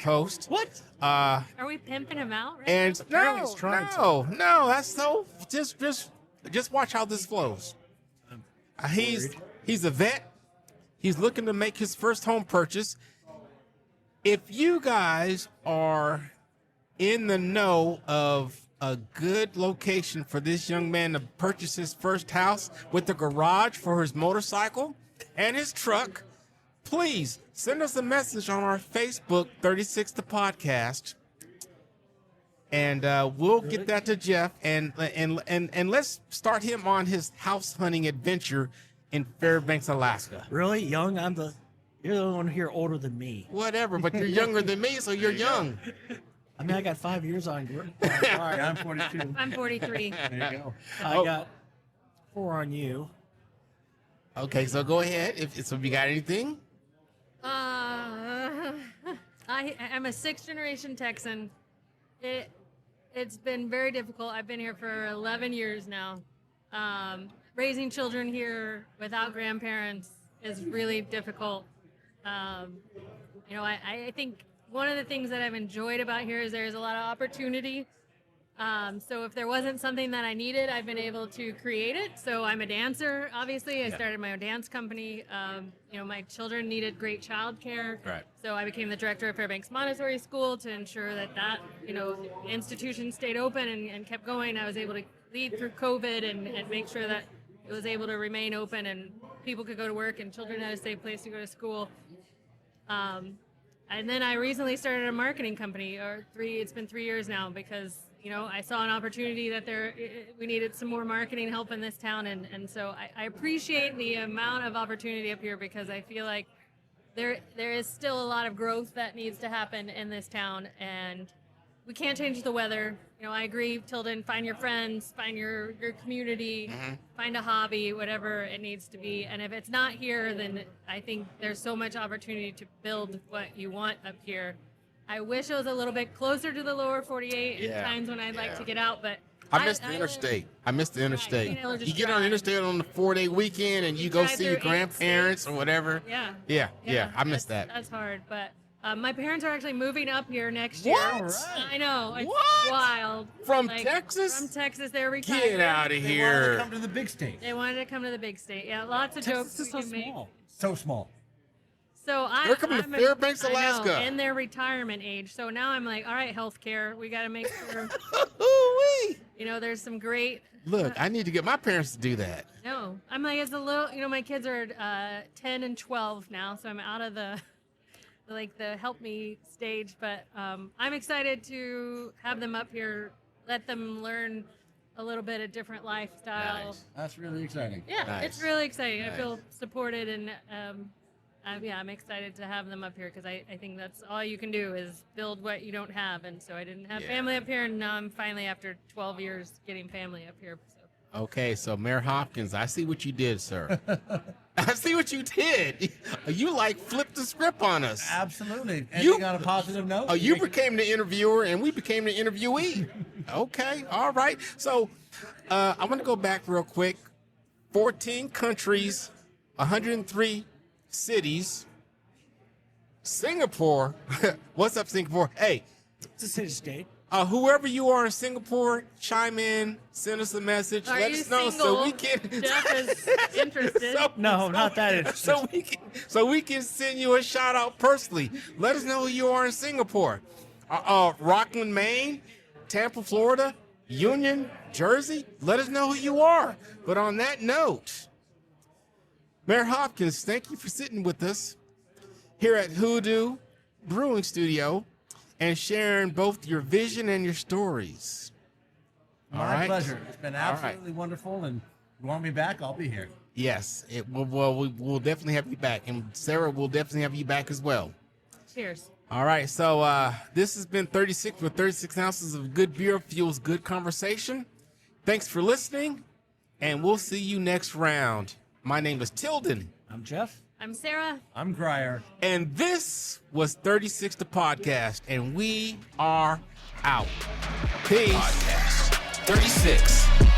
host.
What?
Are we pimping him out? Right
And
Apparently
no,
he's trying
no, that's so just watch how this flows. He's a vet. He's looking to make his first home purchase. If you guys are in the know of a good location for this young man to purchase his first house with a garage for his motorcycle and his truck, please send us a message on our Facebook, 36 the podcast, and we'll get that to Jeff, and let's start him on his house hunting adventure in Fairbanks, Alaska.
Really? Young? You're the one here older than me.
Whatever, but you're younger than me, so you're young.
I mean, I got 5 years on.
Yeah, I'm 42.
I'm 43.
There you go.
I got 4 on you.
Okay, so go ahead. If you got anything.
I'm a 6th generation Texan. It's been very difficult. I've been here for 11 years now. Raising children here without grandparents is really difficult. I think one of the things that I've enjoyed about here is there's a lot of opportunity. So if there wasn't something that I needed, I've been able to create it. So I'm a dancer, obviously. I started my own dance company. My children needed great childcare.
Right.
So I became the director of Fairbanks Montessori School to ensure that institution stayed open and kept going. I was able to lead through COVID and make sure that it was able to remain open and people could go to work and children had a safe place to go to school. And then I recently started a marketing company, it's been 3 years now, because I saw an opportunity that we needed some more marketing help in this town, and so I appreciate the amount of opportunity up here, because I feel like there is still a lot of growth that needs to happen in this town, and we can't change the weather. I agree, Tilden, find your friends, find your community, find a hobby, whatever it needs to be. And if it's not here, then I think there's so much opportunity to build what you want up here. I wish it was a little bit closer to the lower 48 at times when I'd like to get out, but
I miss the interstate. I miss the interstate. You get on the interstate on the 4-day weekend and you go see your grandparents or whatever. Yeah. I miss that.
That's hard, but my parents are actually moving up here next year.
What?
I know. It's
What?
wild.
From Texas?
From Texas. They're retired.
Get out of
They wanted to
here.
come to the big state.
They wanted to come to the big state. Yeah, lots of
Texas
jokes
is
we
so
can make.
small.
So small.
So
They're coming to Fairbanks, Alaska.
And their retirement age. So now I'm like, all right, healthcare. We got to make sure.
Ooh-wee.
There's some great.
Look, I need to get my parents to do that.
No, I'm like, it's a little. My kids are 10 and 12 now, so I'm out of the help me stage. But I'm excited to have them up here, let them learn a little bit of different lifestyle.
Nice.
That's really exciting.
Yeah,
Nice.
it's really exciting.
Nice.
I feel supported, and I'm excited to have them up here because I think that's all you can do is build what you don't have. And so I didn't have family up here, and now I'm finally, after 12 years, getting family up here. So.
Okay, so Mayor Hopkins, I see what you did, sir. I see what you did. You flipped the script on us.
Absolutely. Ending on a positive note.
Oh, you became the interviewer and we became the interviewee. Okay, all right. So I want to go back real quick. 14 countries, 103 cities. Singapore. What's up, Singapore? Hey,
It's a city-state.
whoever you are in Singapore, chime in, send us a message,
Are
let
you
us know
single?
so we can.
Jeff is interested.
No, not that interesting.
So we can send you a shout out personally. Let us know who you are in Singapore. Rockland, Maine, Tampa, Florida, Union, Jersey. Let us know who you are. But on that note, Mayor Hopkins, thank you for sitting with us here at HooDoo Brewing Studio and sharing both your vision and your stories. All
My
right?
pleasure. It's been
All right.
absolutely wonderful. And if you want me back, I'll be here.
Yes, we'll definitely have you back. And Sarah will definitely have you back as well.
Cheers.
All right, so this has been 36 with 36 ounces of good beer fuels good conversation. Thanks for listening, and we'll see you next round. My name is Tilden,
I'm Jeff.
I'm Sarah.
I'm Grier.
and this was 36 the podcast, and we are out. Peace.
Podcast 36.